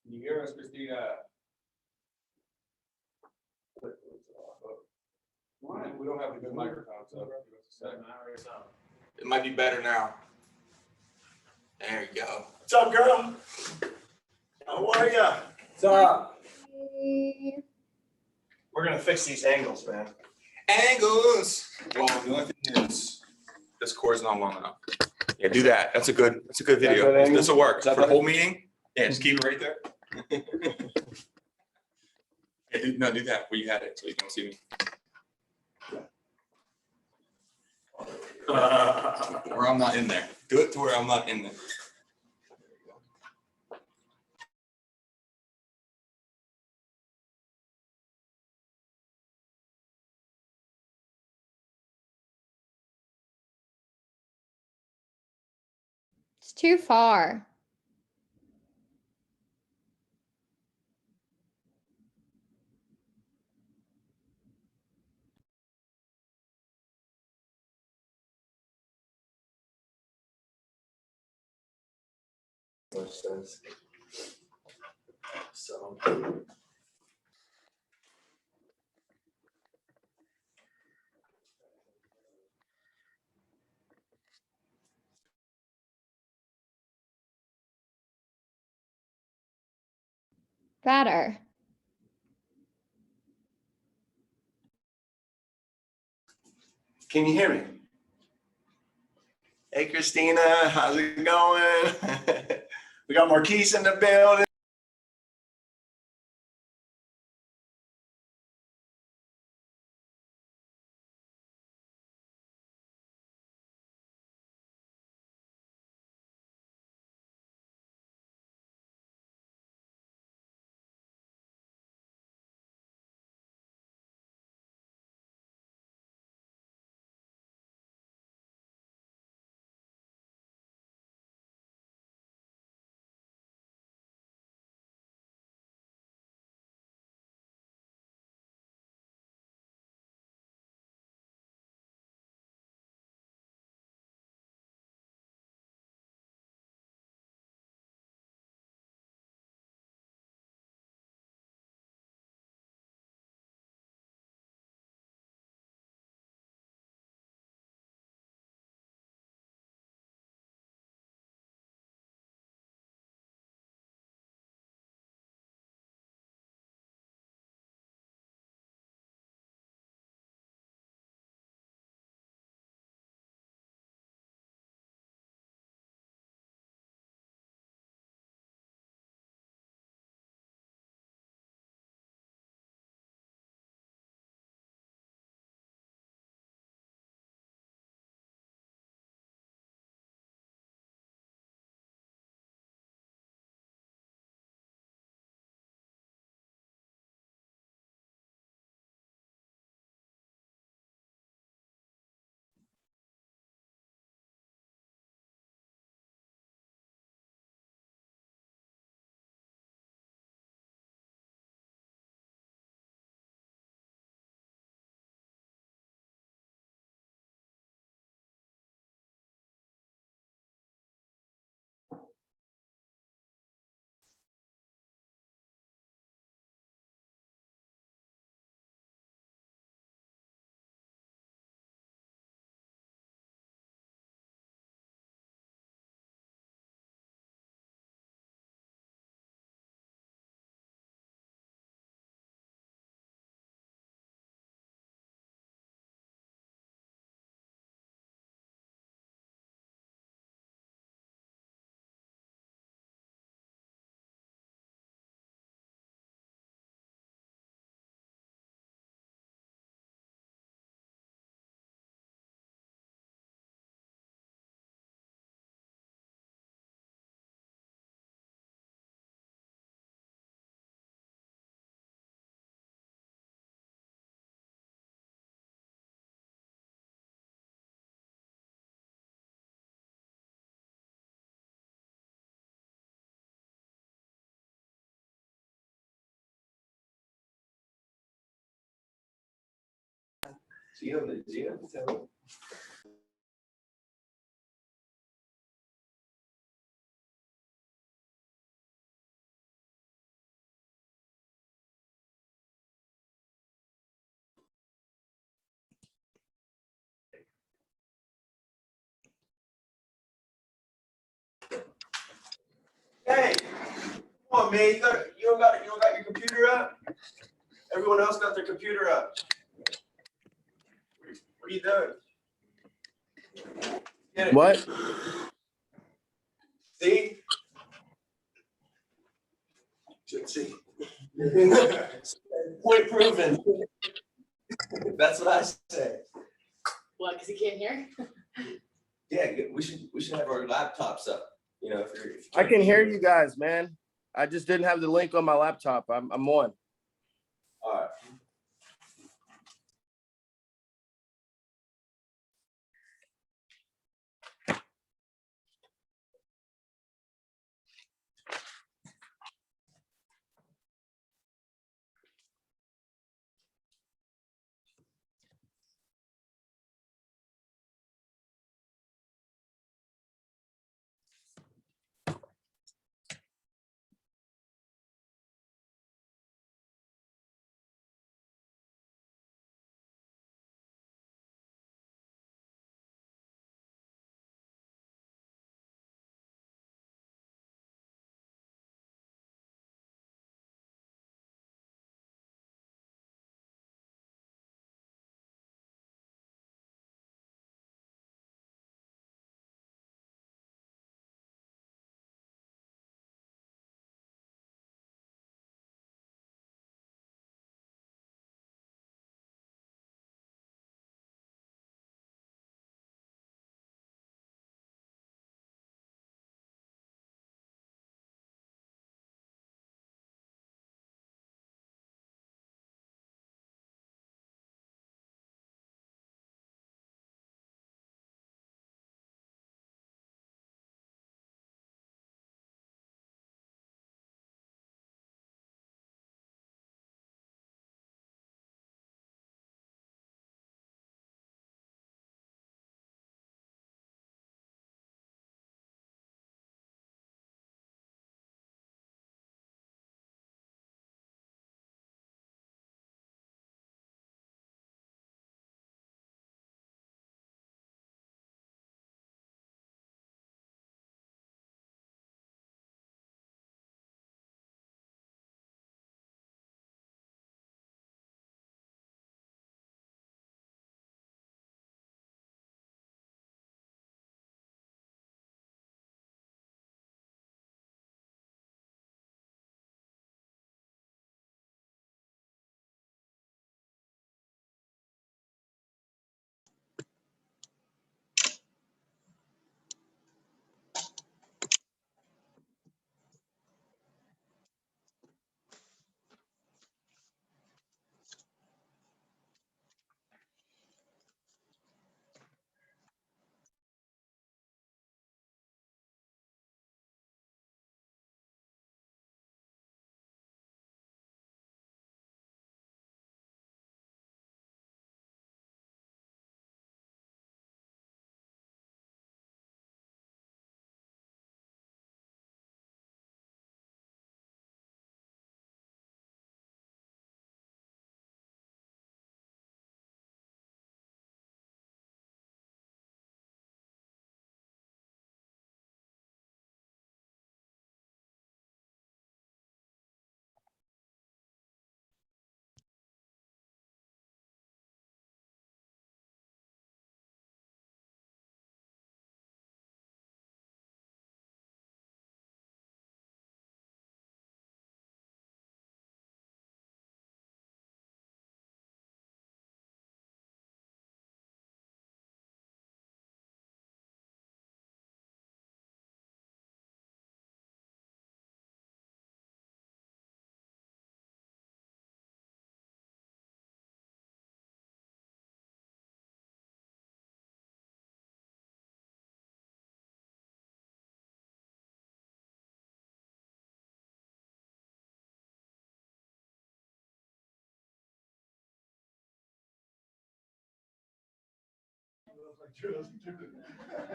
Can you hear us, Christina? We don't have a good microphone, so it might be better now. There you go. What's up, girl? How are ya? What's up? We're gonna fix these angles, man. Angles. Well, the only thing is, this cord's not long enough. Yeah, do that. That's a good video. This will work for the whole meeting. Yeah, just keep it right there. Yeah, do that where you had it, so you don't see me. Where I'm not in there. Do it to where I'm not in there. It's too far. So. Better. Can you hear me? Hey, Christina, how's it going? We got Marquise in the building. Hey, come on, man. You don't got your computer up? Everyone else got their computer up. What are you doing? Get it. What? See? Should see. Point proven. That's what I say. What, because he can't hear? Yeah, we should have our laptops up. You know, if you I can hear you guys, man. I just didn't have the link on my laptop. I'm on. All right.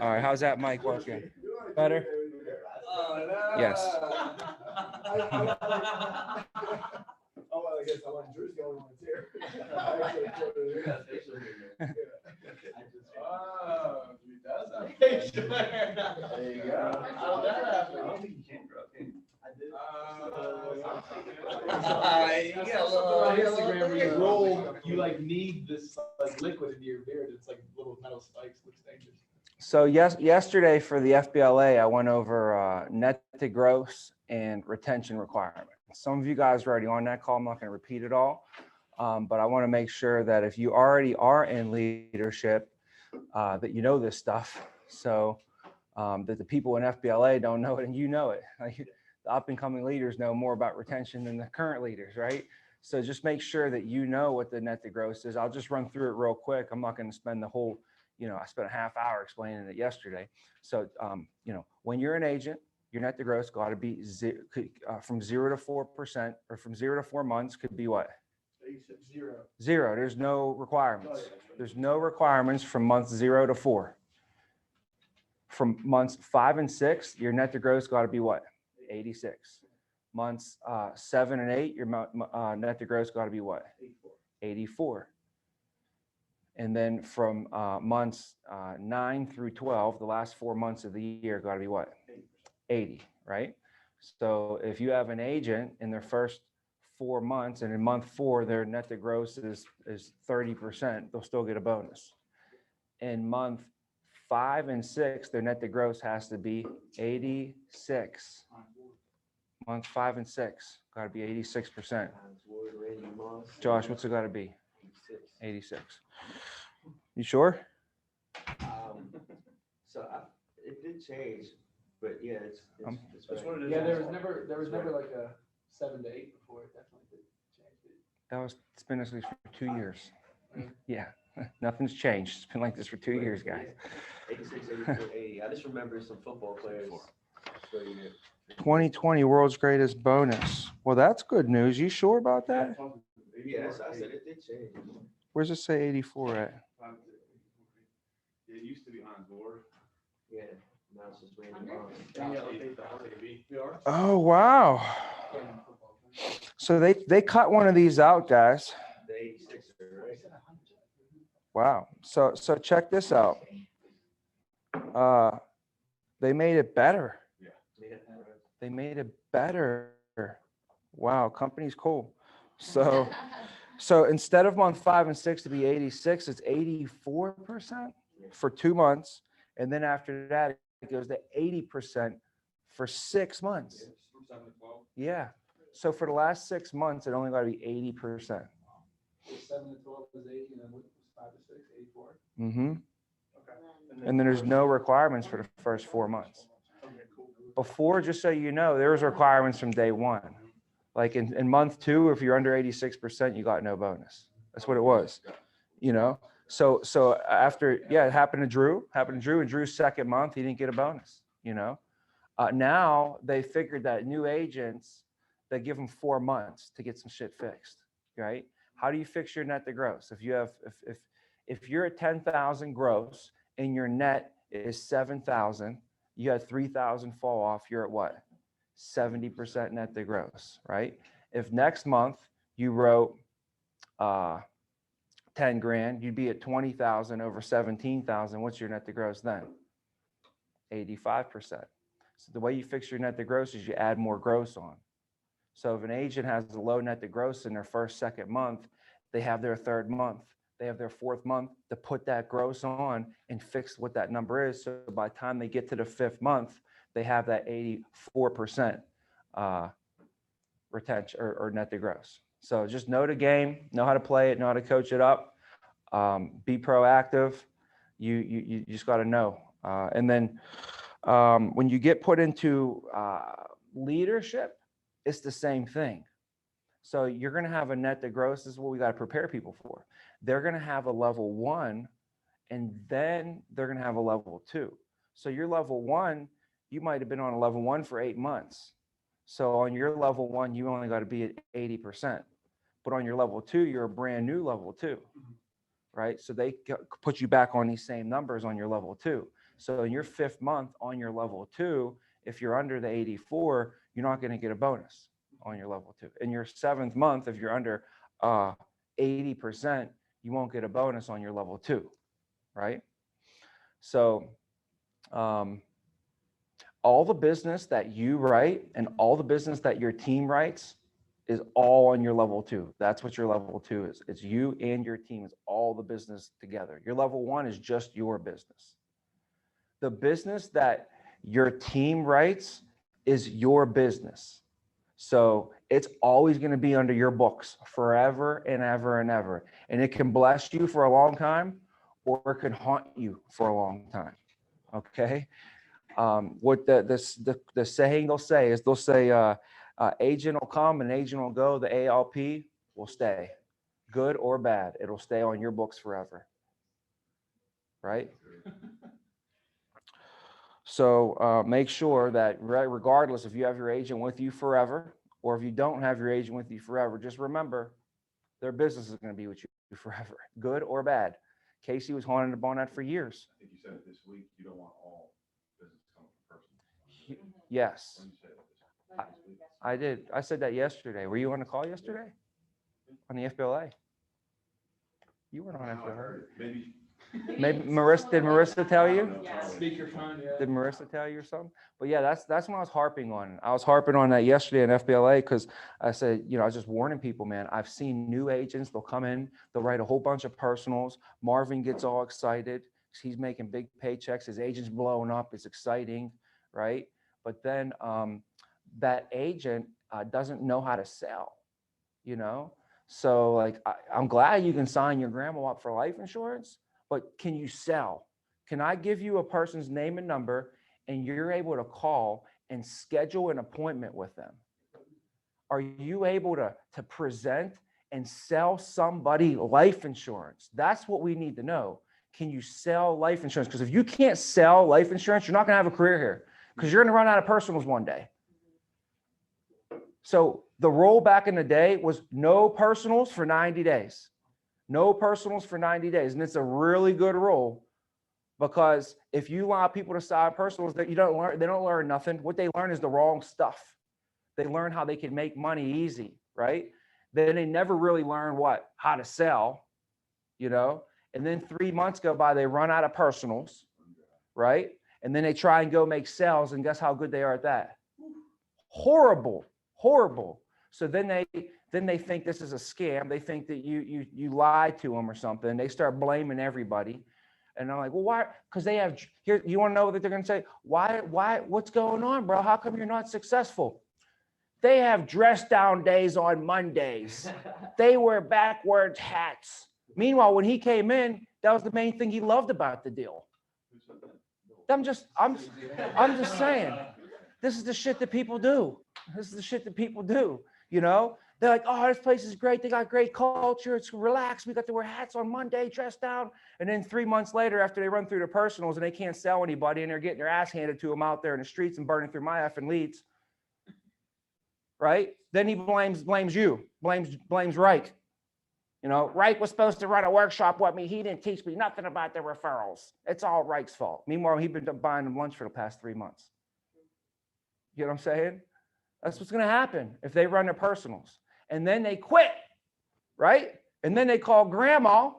All right, how's that mic working? Better? Yes. Oh, I guess I want Drew's the only one that's here. Oh, he does have. There you go. How did that happen? I don't think you can grow up. roll, you like need this like liquid in your beard. It's like little metal spikes, looks dangerous. So yesterday for the FBLA, I went over net to gross and retention requirements. Some of you guys are already on that call. I'm not going to repeat it all, but I want to make sure that if you already are in leadership, that you know this stuff. So that the people in FBLA don't know it and you know it. Like, the up and coming leaders know more about retention than the current leaders, right? So just make sure that you know what the net to gross is. I'll just run through it real quick. I'm not going to spend the whole, I spent a half hour explaining it yesterday. So, when you're an agent, your net to gross got to be from 0 to 4%, or from 0 to 4 months could be what? Zero. There's no requirements. There's no requirements from months 0 to 4. From months 5 and 6, your net to gross got to be what? 86. Months 7 and 8, your net to gross got to be what? 84. And then from months 9 through 12, the last 4 months of the year got to be what? 80, right? So if you have an agent in their first 4 months, and in month 4, their net to gross is 30%, they'll still get a bonus. In month 5 and 6, their net to gross has to be 86. Month 5 and 6, got to be 86%. Josh, what's it got to be? 86. You sure? It did change, but yeah, it's That's what it is. Yeah, there was never like a 7 to 8 before. It definitely did change. It's been this way for 2 years. Yeah, nothing's changed. It's been like this for 2 years, guys. 86, 84, 80. I just remember some football players. 2020 world's greatest bonus. Well, that's good news. You sure about that? Yes, I said it did change. Where's it say 84 at? It used to be on board. Yeah, now it's just random. Oh, wow. So they cut one of these out, guys. The 86, right? Wow. So check this out. They made it better. They made it better. Wow, company's cool. So instead of month 5 and 6 to be 86, it's 84% for 2 months. And then after that, it goes to 80% for 6 months. Yeah. So for the last 6 months, it only got to be 80%. 7 to 12 was 80, and then 5 to 6, 84. Mm-hmm. And then there's no requirements for the first 4 months. Before, just so you know, there was requirements from day 1. Like in month 2, if you're under 86%, you got no bonus. That's what it was, So after, it happened to Drew. In Drew's second month, he didn't get a bonus, Now they figured that new agents, they give them 4 months to get some shit fixed, right? How do you fix your net to gross? If you're at 10,000 gross and your net is 7,000, you had 3,000 fall off, you're at what? 70% net to gross, right? If next month you wrote 10 grand, you'd be at 20,000 over 17,000. What's your net to gross then? 85%. So the way you fix your net to gross is you add more gross on. So if an agent has a low net to gross in their first, second month, they have their 3rd month, they have their 4th month to put that gross on and fix what that number is. So by the time they get to the 5th month, they have that 84% retention or net to gross. So just know the game, know how to play it, know how to coach it up, be proactive. You just got to know. And then when you get put into leadership, it's the same thing. So you're going to have a net to gross. This is what we got to prepare people for. They're going to have a level 1, and then they're going to have a level 2. So your level 1, you might have been on a level 1 for 8 months. So on your level 1, you only got to be at 80%. But on your level 2, you're a brand new level 2, right? So they put you back on these same numbers on your level 2. So in your 5th month on your level 2, if you're under the 84, you're not going to get a bonus on your level 2. In your 7th month, if you're under 80%, you won't get a bonus on your level 2, right? So all the business that you write and all the business that your team writes is all on your level 2. That's what your level 2 is. It's you and your team. It's all the business together. Your level 1 is just your business. The business that your team writes is your business. So it's always going to be under your books forever and ever and ever. And it can bless you for a long time, or it can haunt you for a long time. Okay. What the saying they'll say is agent will come and agent will go. The ALP will stay, good or bad. It'll stay on your books forever. Right. So make sure that regardless if you have your agent with you forever, or if you don't have your agent with you forever, just remember their business is going to be with you forever, good or bad. Casey was haunted upon that for years. I think you said it this week, you don't want all business coming from person. Yes, When you said it this week. I did. I said that yesterday. Were you on the call yesterday? On the FBLA? You weren't on Now I FBLA. heard it. Maybe. Maybe Marissa tell you? Speakerphone, yeah. Did Marissa tell you or something? But yeah, that's what I was harping on. I was harping on that yesterday in FBLA because I said, I was just warning people, man. I've seen new agents. They'll come in, they'll write a whole bunch of personals. Marvin gets all excited. He's making big paychecks. His agent's blowing up. It's exciting, right? But then that agent doesn't know how to sell, So like, I'm glad you can sign your grandma up for life insurance. But can you sell? Can I give you a person's name and number and you're able to call and schedule an appointment with them? Are you able to present and sell somebody life insurance? That's what we need to know. Can you sell life insurance? Because if you can't sell life insurance, you're not going to have a career here because you're going to run out of personals one day. So the rule back in the day was no personals for 90 days. No personals for 90 days. And it's a really good rule because if you allow people to sign personals that they don't learn nothing. What they learn is the wrong stuff. They learn how they can make money easy, right? Then they never really learn how to sell, and then 3 months go by, they run out of personals, right? And then they try and go make sales, and guess how good they are at that? Horrible. So then they think this is a scam. They think that you lied to them or something. They start blaming everybody. And I'm like, well, why? Because they have here. You want to know what they're going to say? Why? What's going on, bro? How come you're not successful? They have dress down days on Mondays. They wear backwards hats. Meanwhile, when he came in, that was the main thing he loved about the deal. I'm just saying, this is the shit that people do. They're like, oh, this place is great. They got great culture. It's relaxed. We got to wear hats on Monday, dress down. And then 3 months later, after they run through their personals and they can't sell anybody and they're getting their ass handed to them out there in the streets and burning through my effing leads, right? Then he blames Reich. Reich was supposed to run a workshop with me. He didn't teach me nothing about the referrals. It's all Reich's fault. Meanwhile, he's been buying them lunch for the past 3 months. You know what I'm saying? That's what's going to happen if they run their personals. And then they quit, right? And then they call grandma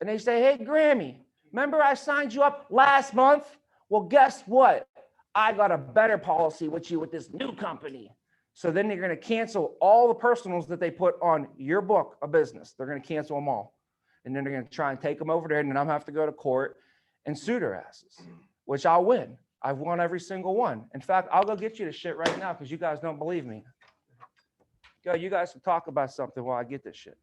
and they say, hey, Grammy, remember I signed you up last month? Well, guess what? I got a better policy with you with this new company. So then they're going to cancel all the personals that they put on your book of business. They're going to cancel them all. And then they're going to try and take them over there. And then I'm going to have to go to court and sue their asses, which I'll win. I've won every single one. In fact, I'll go get you the shit right now because you guys don't believe me. Go, you guys can talk about something while I get this shit.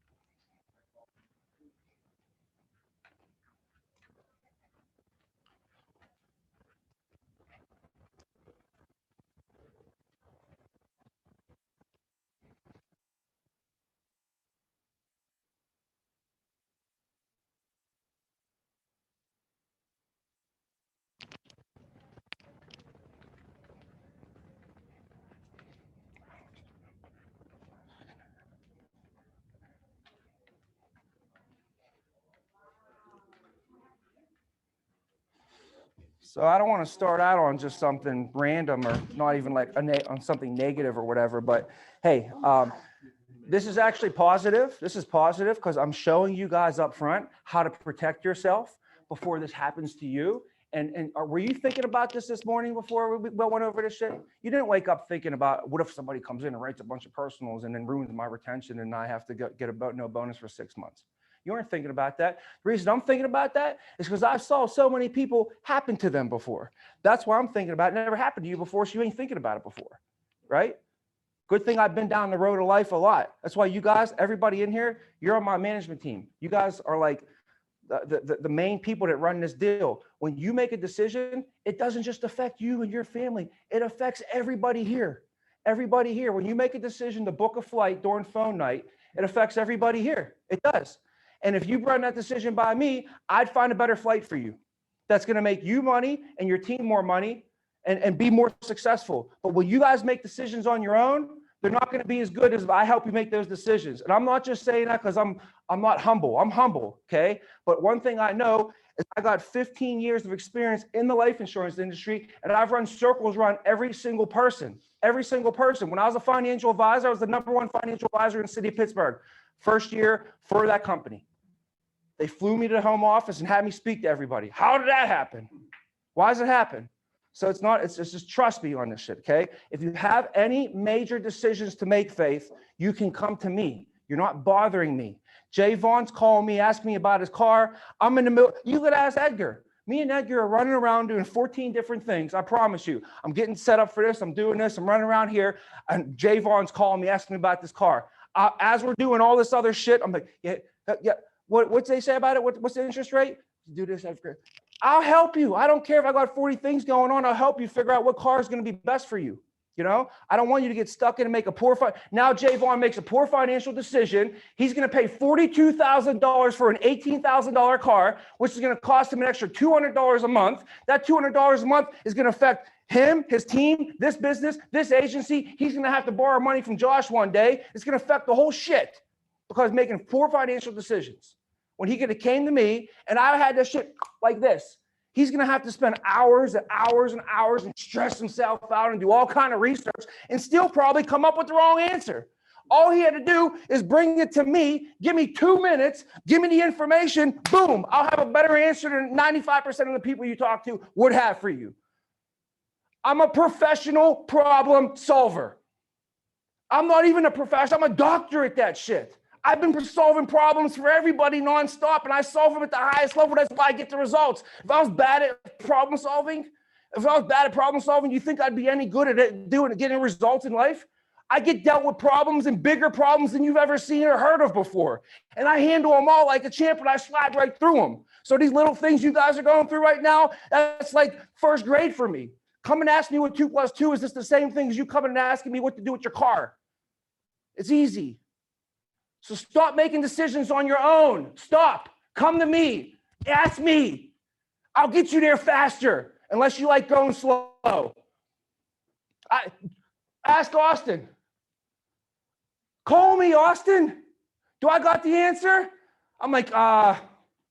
So I don't want to start out on just something random or not even like on something negative or whatever, but hey, this is actually positive. This is positive because I'm showing you guys up front how to protect yourself before this happens to you. And were you thinking about this morning before we went over this shit? You didn't wake up thinking about what if somebody comes in and writes a bunch of personals and then ruins my retention and I have to get no bonus for 6 months. You weren't thinking about that. The reason I'm thinking about that is because I saw so many people happen to them before. That's why I'm thinking about it. It never happened to you before, so you ain't thinking about it before, right? Good thing I've been down the road of life a lot. That's why you guys, everybody in here, you're on my management team. You guys are like the main people that run this deal. When you make a decision, it doesn't just affect you and your family. It affects everybody here. Everybody here. When you make a decision to book a flight during phone night, it affects everybody here. It does. And if you run that decision by me, I'd find a better flight for you. That's going to make you money and your team more money and be more successful. But when you guys make decisions on your own, they're not going to be as good as if I help you make those decisions. And I'm not just saying that because I'm not humble. I'm humble, okay? But one thing I know is I got 15 years of experience in the life insurance industry, and I've run circles around every single person. Every single person. When I was a financial advisor, I was the #1 financial advisor in the city of Pittsburgh. First year for that company. They flew me to the home office and had me speak to everybody. How did that happen? Why does it happen? So it's just trust me on this shit, okay? If you have any major decisions to make, Faith, you can come to me. You're not bothering me. Jay Vaughn's calling me, asking me about his car. I'm in the middle. You could ask Edgar. Me and Edgar are running around doing 14 different things. I promise you. I'm getting set up for this. I'm doing this. I'm running around here. And Jay Vaughn's calling me, asking me about this car. As we're doing all this other shit, I'm like, yeah. What's they say about it? What's the interest rate? Do this. I'll help you. I don't care if I got 40 things going on. I'll help you figure out what car is going to be best for you. You know, I don't want you to get stuck in and make a poor now Jay Vaughn makes a poor financial decision. He's going to pay $42,000 for an $18,000 car, which is going to cost him an extra $200 a month. That $200 a month is going to affect him, his team, this business, this agency. He's going to have to borrow money from Josh one day. It's going to affect the whole shit because making poor financial decisions. When he could have came to me and I had this shit like this, he's going to have to spend hours and hours and hours and stress himself out and do all kind of research and still probably come up with the wrong answer. All he had to do is bring it to me, give me 2 minutes, give me the information, boom, I'll have a better answer than 95% of the people you talk to would have for you. I'm a professional problem solver. I'm not even a professional, I'm a doctor at that shit. I've been solving problems for everybody nonstop, and I solve them at the highest level. That's why I get the results. If I was bad at problem solving, you think I'd be any good at it, getting results in life? I get dealt with problems and bigger problems than you've ever seen or heard of before. And I handle them all like a champ, and I slide right through them. So these little things you guys are going through right now, that's like first grade for me. Come and ask me what 2 + 2 is. This the same thing as you coming and asking me what to do with your car. It's easy. So stop making decisions on your own. Stop. Come to me. Ask me. I'll get you there faster, unless you like going slow. Ask Austin. Call me, Austin. Do I got the answer? I'm like,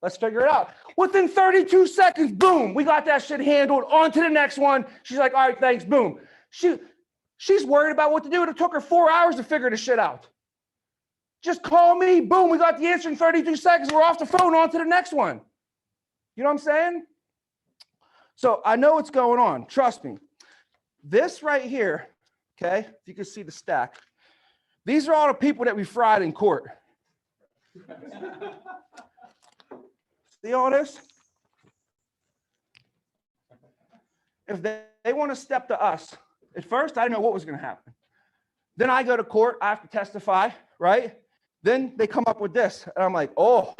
let's figure it out. Within 32 seconds, boom, we got that shit handled. On to the next one. She's like, all right, thanks, boom. She's worried about what to do. It took her 4 hours to figure this shit out. Just call me, boom, we got the answer in 32 seconds. We're off the phone, on to the next one. You know what I'm saying? So I know what's going on. Trust me. This right here, okay, if you can see the stack, these are all the people that we fried in court. See all this? If they want to step to us, at first I didn't know what was going to happen. Then I go to court, I have to testify, right? Then they come up with this, and I'm like, oh,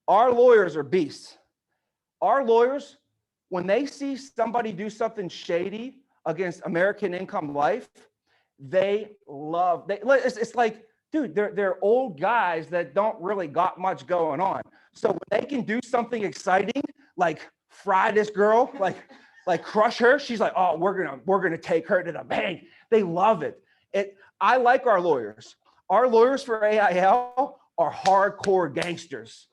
our lawyers are beasts. Our lawyers, when they see somebody do something shady against American Income Life, it's like, dude, they're old guys that don't really got much going on. So when they can do something exciting, like fry this girl, like crush her, she's like, oh, we're gonna take her to the bank. They love it. I like our lawyers. Our lawyers for AIL are hardcore gangsters.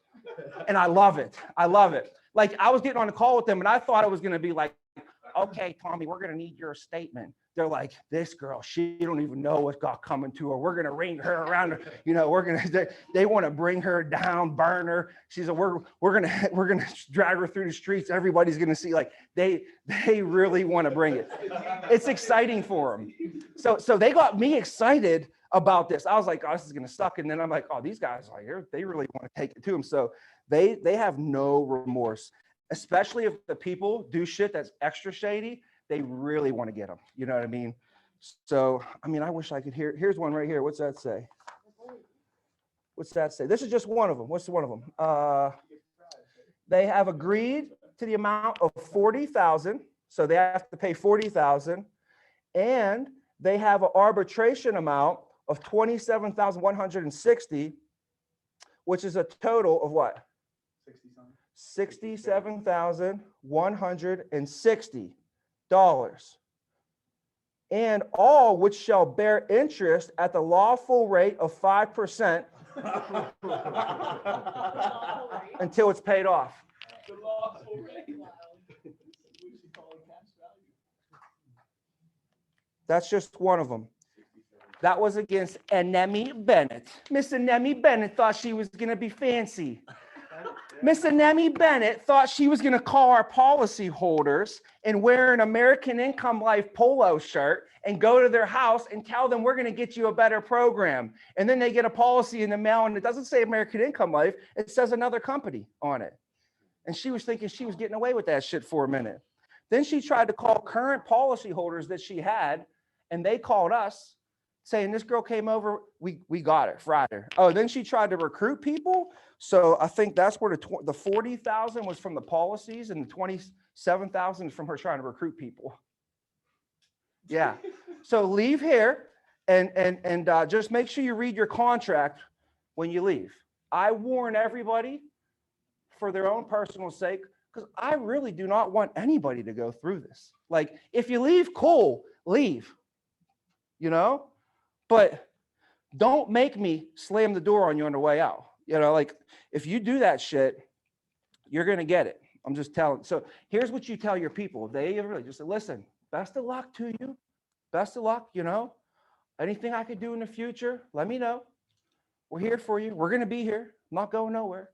And I love it. I love it. Like I was getting on a call with them and I thought it was going to be like, okay, Tommy, we're going to need your statement. they're like, this girl, she don't even know what's got coming to her. We're gonna ring her around. You know, they want to bring her down, burn her. She's a we're gonna drag her through the streets. Everybody's gonna see. Like they really want to bring it. It's exciting for them. So they got me excited about this. I was like, oh, this is gonna suck. And then I'm like, oh, these guys like they really want to take it to them. So they have no remorse, especially if the people do shit that's extra shady. They really want to get them. You know what I mean? So, I mean, I wish I could hear. Here's one right here. What's that say? What's that say? This is just one of them. What's one of them? They have agreed to the amount of $40,000. So they have to pay $40,000. And they have an arbitration amount of $27,160, which is a total of what? $67,160. And all which shall bear interest at the lawful rate of 5% until it's paid off. The lawful rate. We should call it cash value. That's just one of them. That was against Anemi Bennett. Miss Anemi Bennett thought she was going to be fancy. Miss Anemi Bennett thought she was going to call our policy holders and wear an American Income Life polo shirt and go to their house and tell them we're going to get you a better program. And then they get a policy in the mail and it doesn't say American Income Life. It says another company on it. And she was thinking she was getting away with that shit for a minute. Then she tried to call current policy holders that she had, and they called us saying this girl came over, we got her Friday. Oh, then she tried to recruit people. So I think that's where the 40,000 was from the policies and the 27,000 from her trying to recruit people. Yeah. So leave here and just make sure you read your contract when you leave. I warn everybody for their own personal sake, because I really do not want anybody to go through this. Like, if you leave, cool, leave, you know? But don't make me slam the door on you on the way out. You know, like if you do that shit, you're going to get it. I'm just telling. So here's what you tell your people. They really just say, listen, best of luck to you. Best of luck, you know. Anything I could do in the future, let me know. We're here for you. We're going to be here. I'm not going nowhere.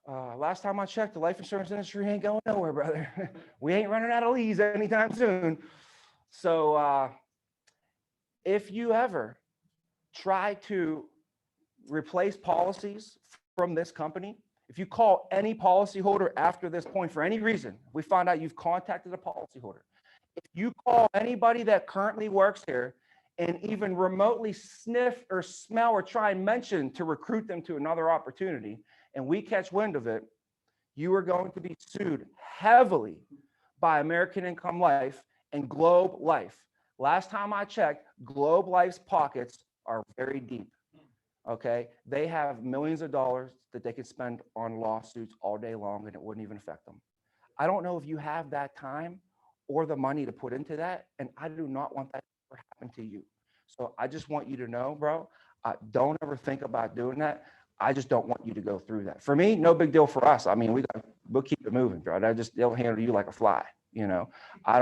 Last time I checked, the life insurance industry ain't going nowhere, brother. We ain't running out of leads anytime soon. So, if you ever try to replace policies from this company, if you call any policyholder after this point for any reason, we find out you've contacted a policyholder. If you call anybody that currently works here and even remotely sniff or smell or try and mention to recruit them to another opportunity, and we catch wind of it, you are going to be sued heavily by American Income Life and Globe Life. Last time I checked, Globe Life's pockets are very deep, okay? They have millions of dollars that they could spend on lawsuits all day long and it wouldn't even affect them. I don't know if you have that time or the money to put into that, and I do not want that to ever happen to you. So I just want you to know, bro, don't ever think about doing that. I just don't want you to go through that. For me, no big deal for us. I mean, we'll keep it moving, bro. They'll handle you like a fly. You know, I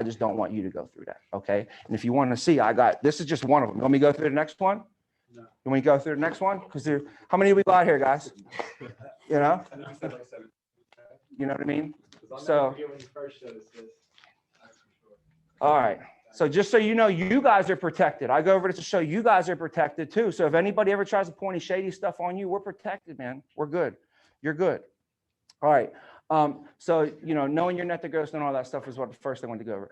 just don't want you to go through that. Okay. And if you want to see, this is just one of them. You want me to go through the next one? No. You want me to go through the next one? Because how many we got here, guys? You know? You know what I mean? So, When you first showed us this. all right. So just so you know, you guys are protected. I go over to show you guys are protected too. So if anybody ever tries to point any shady stuff on you, we're protected, man. We're good. You're good. All right. So, you know, knowing your net to gross and all that stuff is what the first thing I wanted to go over.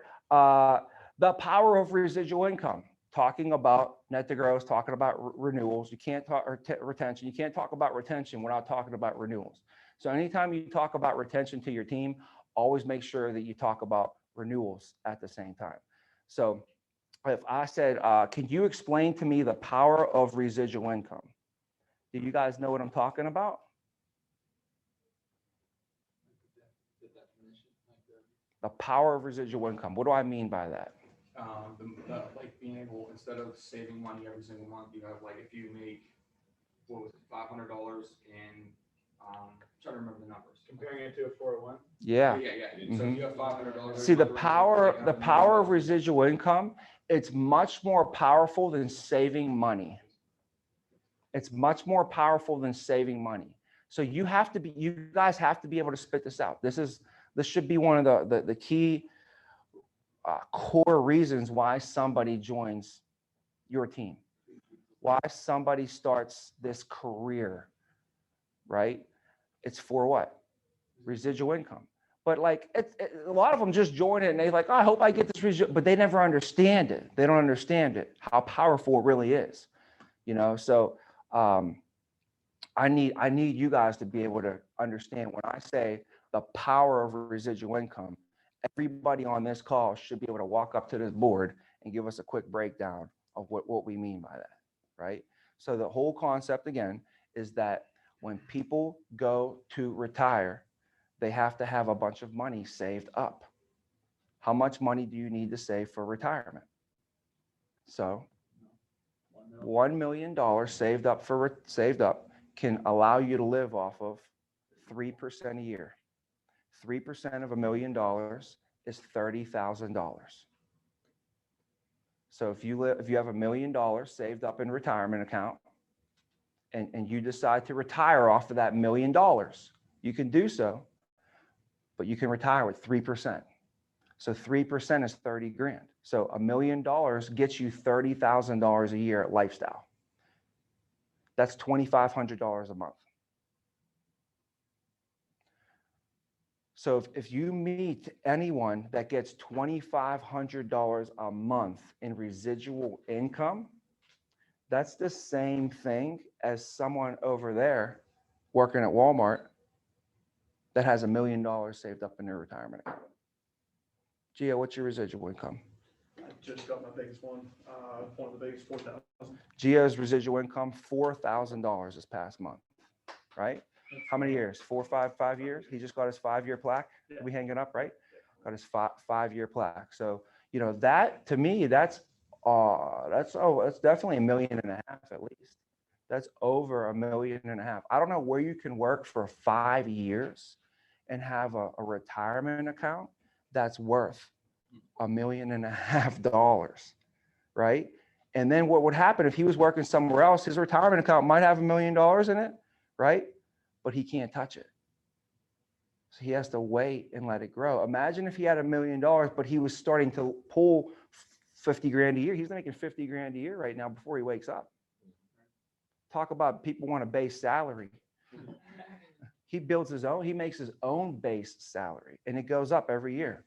The power of residual income, talking about net to gross, talking about renewals. You can't talk retention. You can't talk about retention without talking about renewals. So anytime you talk about retention to your team, always make sure that you talk about renewals at the same time. So if I said, can you explain to me the power of residual income? Do you guys know what I'm talking about? The power of residual income. What do I mean by that? Like being able, instead of saving money every single month, you have like, if you make, what was it, $500 in Trying to remember the numbers. Comparing it to a 401? Yeah. Yeah. So Mhm. if you have $500. See, the every month, power, take the out power of $1,000. residual income, it's much more powerful than saving money. It's much more powerful than saving money. So you guys have to be able to spit this out. This should be one of the key core reasons why somebody joins your team, why somebody starts this career, right? It's for what? Residual income. But like a lot of them just join it and they like, oh, I hope I get this residual, but they never understand it. They don't understand it, how powerful it really is, you know? So I need you guys to be able to understand when I say the power of residual income, everybody on this call should be able to walk up to this board and give us a quick breakdown of what we mean by that, right? So the whole concept again is that when people go to retire, they have to have a bunch of money saved up. How much money do you need to save for retirement? So $1 million saved up can allow you to live off of 3% a year. 3% of $1 million is $30,000. So if you have $1 million saved up in retirement account and you decide to retire off of that $1 million, you can do so, but you can retire with 3%. So 3% is 30 grand. So $1 million gets you $30,000 a year at lifestyle. That's $2,500 a month. So if you meet anyone that gets $2,500 a month in residual income, that's the same thing as someone over there working at Walmart that has $1 million saved up in their retirement account. Gio, what's your residual income? I just got my biggest one. One of the biggest, 4,000. Gio's residual income, $4,000 this past month, right? How many years? 5 years? He just got his 5-year plaque. Yeah. We hanging up, right? Got his 5-year plaque. So, you know, that to me, that's definitely $1.5 million at least. That's over $1.5 million. I don't know where you can work for 5 years and have a retirement account that's worth $1.5 million, right? And then what would happen if he was working somewhere else? His retirement account might have $1 million in it, right? But he can't touch it. So he has to wait and let it grow. Imagine if he had $1 million, but he was starting to pull 50 grand a year. He's making 50 grand a year right now before he wakes up. Talk about people want a base salary. He builds his own, he makes his own base salary and it goes up every year.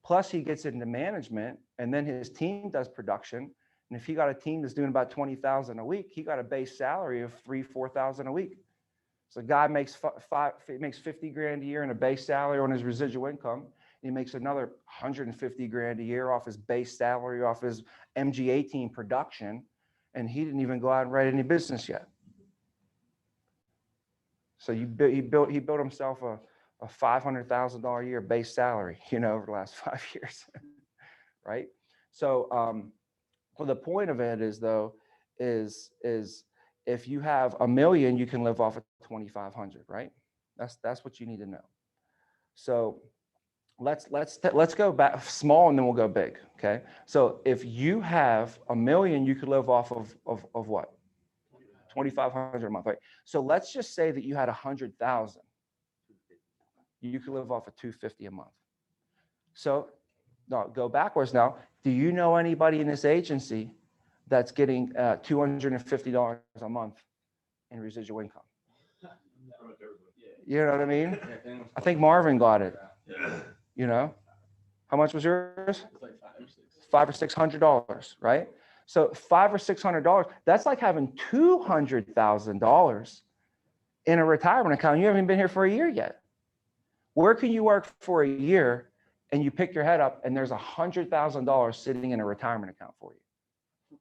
Plus he gets into management and then his team does production. And if he got a team that's doing about 20,000 a week, he got a base salary of 3,000-4,000 a week. So a guy makes 50 grand a year in a base salary on his residual income. He makes another 150 grand a year off his base salary, off his MGA team production. And he didn't even go out and write any business yet. So he built himself a $500,000 a year base salary, you know, over the last 5 years, right? So well, the point of it is though, is if you have $1 million, you can live off of 2,500, right? That's what you need to know. So let's go back small and then we'll go big. Okay. So if you have $1 million, you could live off of what? 2,500 a month, right? So let's just say that you had 100,000. You could live off of 250 a month. So no, go backwards now. Do you know anybody in this agency that's getting $250 a month in residual income? You know what I mean? I think Marvin got it. You know, how much was yours? $500 or $600, right? So $500 or $600, that's like having $200,000 in a retirement account. You haven't even been here for a year yet. Where can you work for a year and you pick your head up and there's $100,000 sitting in a retirement account for you?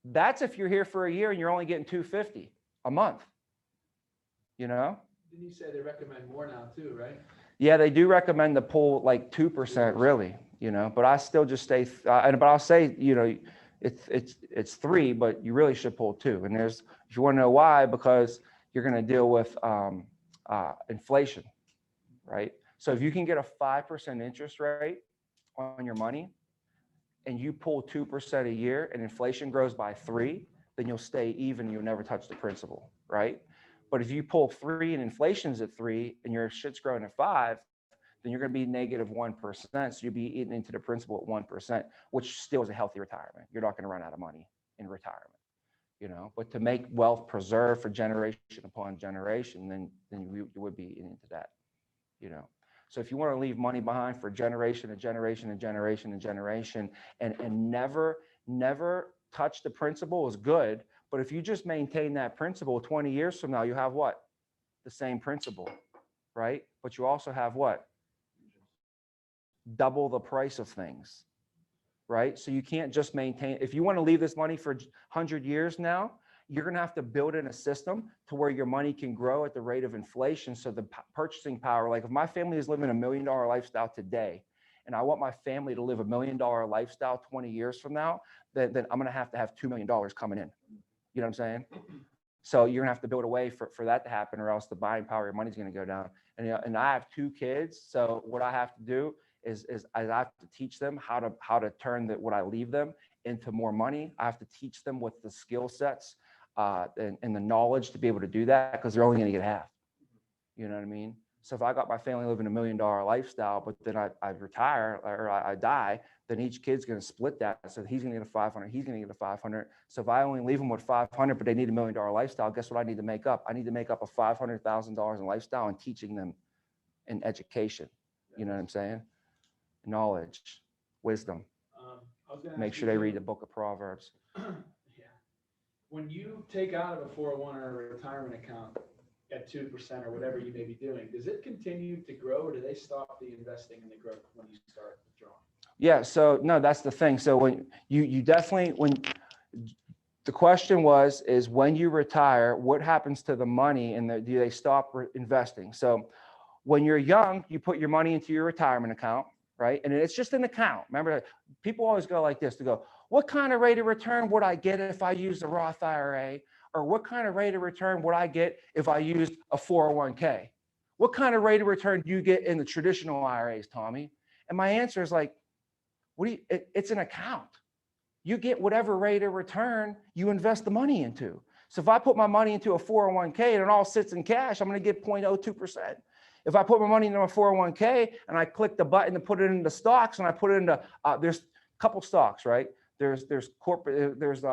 That's if you're here for a year and you're only getting $250 a month. You know? Didn't you say they recommend more now too, right? Yeah, they do recommend to pull like 2%, really, you know, but I still just stay, but I'll say, you know, it's 3, but you really should pull 2. And if you want to know why, because you're going to deal with inflation, right? So if you can get a 5% interest rate on your money and you pull 2% a year and inflation grows by 3%, then you'll stay even. You'll never touch the principal, right? But if you pull 3 and inflation's at 3 and your shit's growing at 5, then you're going to be negative 1%. So you'll be eating into the principal at 1%, which still is a healthy retirement. You're not going to run out of money in retirement, you know. But to make wealth preserve for generation upon generation, then you would be into that, you know. So if you want to leave money behind for generation and generation and generation and generation, and never touch the principal is good. But if you just maintain that principal, 20 years from now, you have what? The same principal, right? But you also have what? Double the price of things, right? So you can't just maintain. If you want to leave this money for 100 years now, you're going to have to build in a system to where your money can grow at the rate of inflation. So the purchasing power, like if my family is living a $1 million lifestyle today, and I want my family to live a $1 million lifestyle 20 years from now, then I'm going to have $2 million coming in. You know what I'm saying? So you're going to have to build a way for that to happen, or else the buying power of your money is going to go down. And, you know, and I have 2 kids. So what I have to do is I have to teach them how to turn what I leave them into more money. I have to teach them with the skill sets and the knowledge to be able to do that, because they're only going to get half. You know what I mean? So if I got my family living a $1 million lifestyle, but then I retire or I die, then each kid's going to split that. So he's going to get a 500, he's going to get a 500. So if I only leave them with 500, but they need $1 million lifestyle, guess what I need to make up? I need to make up a $500,000 in lifestyle and teaching them in education. You know what I'm saying? Knowledge, wisdom. I was gonna Make ask sure you they too. read the book of Proverbs. Yeah. When you take out of a 401 or a retirement account at 2% or whatever you may be doing, does it continue to grow, or do they stop the investing and the growth when you start withdrawing? Yeah, so no, that's the thing. So when you definitely, when the question is when you retire, what happens to the money, and do they stop investing? So when you're young, you put your money into your retirement account, right? And it's just an account. Remember, people always go like this to go, what kind of rate of return would I get if I used a Roth IRA? Or what kind of rate of return would I get if I used a 401k? What kind of rate of return do you get in the traditional IRAs, Tommy? And my answer is like, it's an account. You get whatever rate of return you invest the money into. So if I put my money into a 401k and it all sits in cash, I'm going to get 0.02%. If I put my money into a 401k and I click the button to put it into stocks, and I put it into, there's a couple stocks, right? There's corporate, there's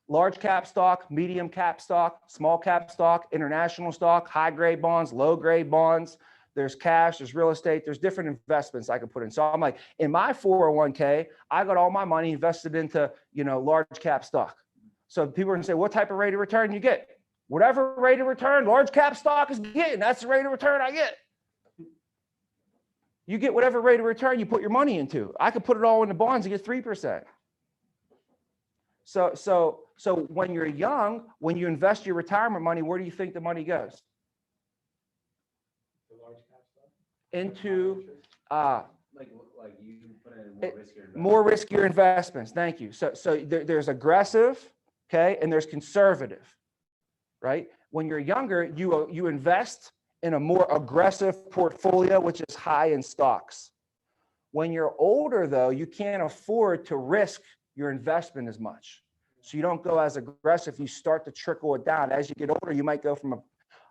large cap stock, medium cap stock, small cap stock, international stock, high grade bonds, low grade bonds. There's cash, there's real estate, there's different investments I can put in. So I'm like, in my 401k, I got all my money invested into, large cap stock. So people are gonna say, what type of rate of return you get? Whatever rate of return large cap stock is getting, that's the rate of return I get. You get whatever rate of return you put your money into. I could put it all into bonds and get 3%. So when you're young, when you invest your retirement money, where do you think the money goes? The large cap stuff? Into like you put in more riskier investments. Thank you. So there's aggressive, okay, and there's conservative, right? When you're younger, you invest in a more aggressive portfolio, which is high in stocks. When you're older, though, you can't afford to risk your investment as much. So you don't go as aggressive. You start to trickle it down. As you get older, you might go from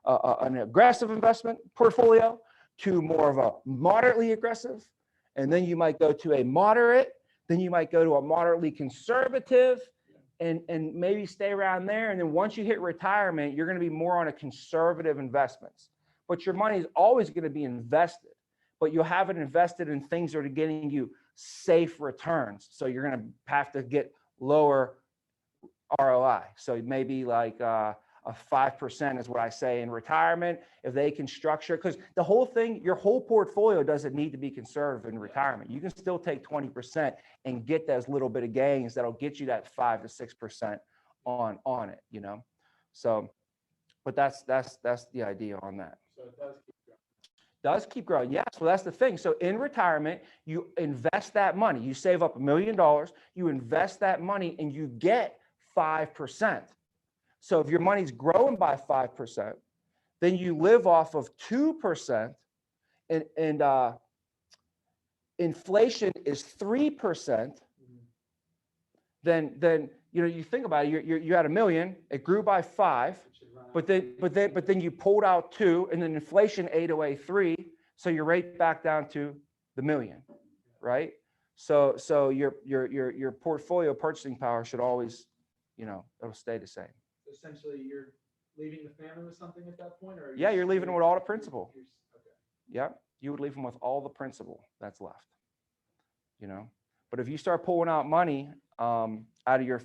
an aggressive investment portfolio to more of a moderately aggressive. And then you might go to a moderate. Then you might go to a moderately conservative and maybe stay around there. And then once you hit retirement, you're going to be more on a conservative investments. But your money is always going to be invested. But you'll have it invested in things that are getting you safe returns. So you're going to have to get lower ROI. So maybe like a 5% is what I say in retirement. If they can structure, because the whole thing, your whole portfolio doesn't need to be conservative in retirement. You can still take 20% and get those little bit of gains that'll get you that 5 to 6% on it, So, but that's the idea on that. So it does keep growing. Does keep growing. Yes. Well, that's the thing. So in retirement, you invest that money. You save up $1 million, you invest that money, and you get 5%. So if your money's growing by 5%, then you live off of 2%, and inflation is 3%. Then you think about it. You had $1 million. It grew by 5, but then you pulled out 2, and then inflation ate away 3. So you're right back down to the $1 million, right? So your portfolio purchasing power should always, it'll stay the same. Essentially, you're leaving the family with something at that point, or Yeah, you're leaving them with all the principal. Okay. Yeah, you would leave them with all the principal that's left. But if you start pulling out money out of your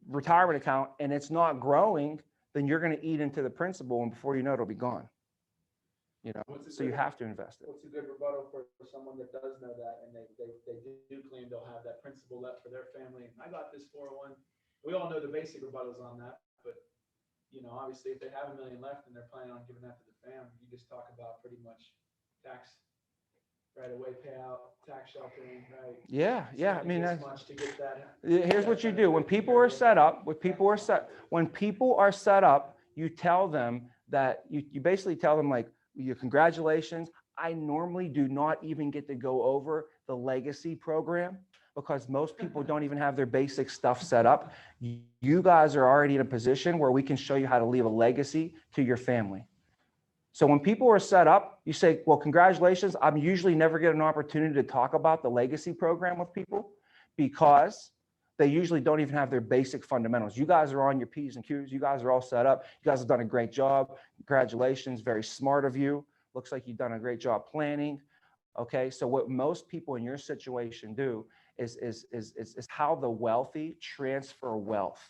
retirement account and it's not growing, then you're going to eat into the principal, and before you know it, it'll be gone. So you have to invest it. What's a good rebuttal for someone that does know that, and they do claim they'll have that principal left for their family? And I got this 401. We all know the basic rebuttals on that, but obviously, if they have $1 million left and they're planning on giving that to the family, you just talk about pretty much tax right away payout, tax sheltering, right? Yeah. I mean, as much to get that. Here's what you do when people are set up. When people are set up, you tell them that you basically tell them like, congratulations. I normally do not even get to go over the legacy program because most people don't even have their basic stuff set up. You guys are already in a position where we can show you how to leave a legacy to your family. So when people are set up, you say, well, congratulations. I'm usually never get an opportunity to talk about the legacy program with people because they usually don't even have their basic fundamentals. You guys are on your P's and Q's. You guys are all set up. You guys have done a great job. Congratulations. Very smart of you. Looks like you've done a great job planning. Okay. So what most people in your situation do is how the wealthy transfer wealth.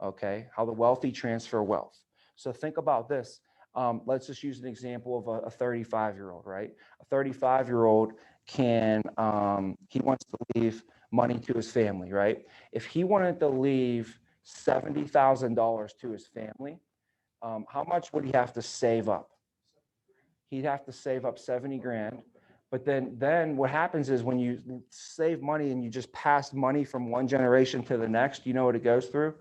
Okay. How the wealthy transfer wealth. So think about this. Let's just use an example of a 35-year-old, right? A 35-year-old can, he wants to leave money to his family, right? If he wanted to leave $70,000 to his family, how much would he have to save up? He'd have to save up 70 grand. But then what happens is when you save money and you just pass money from one generation to the next, you know what it goes through?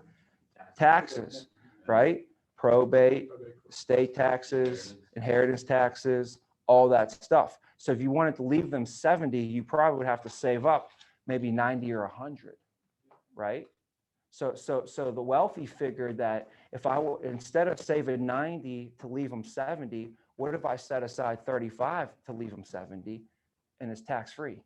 Taxes, right? Probate, state taxes, inheritance taxes, all that stuff. So if you wanted to leave them 70, you probably would have to save up maybe 90 or 100, right? So the wealthy figured that if I were, instead of saving 90 to leave them 70, what if I set aside 35 to leave them 70 and it's tax-free?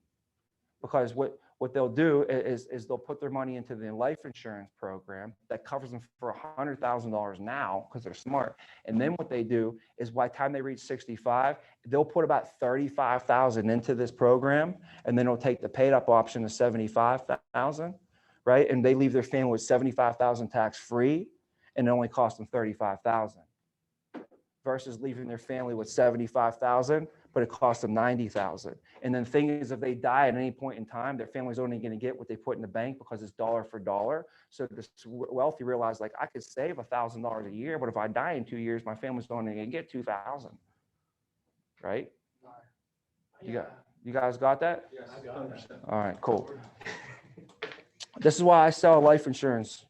Because what they'll do is they'll put their money into the life insurance program that covers them for $100,000 now because they're smart. And then what they do is by the time they reach 65, they'll put about $35,000 into this program, and then they'll take the paid up option to $75,000, right? And they leave their family with $75,000 tax-free, and it only costs them $35,000 versus leaving their family with $75,000, but it costs them $90,000. And then the thing is, if they die at any point in time, their family's only going to get what they put in the bank because it's dollar for dollar. So this wealthy realized, like, I could save $1,000 a year, but if I die in 2 years, my family's only going to get $2,000, right? You guys got that? Yes, I got that. All right, cool. This is why I sell life insurance.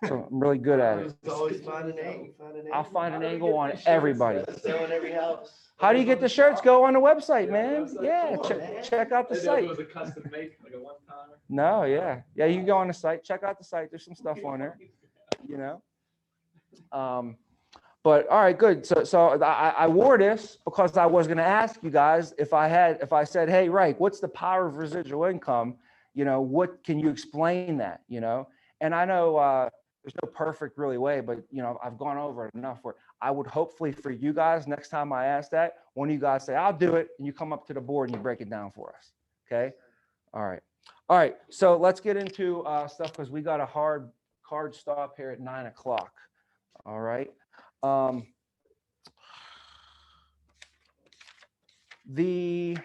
So I'm really good at it. Always find an angle. I'll find an angle on everybody. Sell in every house. How do you get the shirts? Go on the website, man. Yeah, check out the Maybe site. it was a custom make, like a one-timer. No, yeah. You can go on the site, check out the site. There's some stuff on there, But all right, good. So I wore this because I was going to ask you guys if I said, hey, Reich, what's the power of residual income? What can you explain that? And I know there's no perfect really way, but I've gone over it enough where I would hopefully for you guys, next time I ask that, one of you guys say, I'll do it. And you come up to the board and you break it down for us. Okay. All right. So let's get into stuff because we got a hard stop here at 9 o'clock. All right. The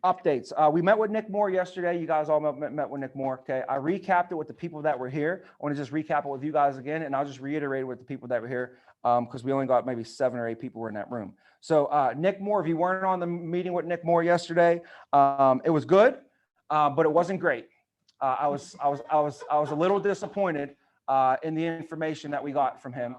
updates. We met with Nick Moore yesterday. You guys all met with Nick Moore. Okay. I recapped it with the people that were here. I want to just recap it with you guys again, and I'll just reiterate it with the people that were here because we only got maybe 7 or 8 people were in that room. So Nick Moore, if you weren't on the meeting with Nick Moore yesterday, it was good, but it wasn't great. I was a little disappointed in the information that we got from him.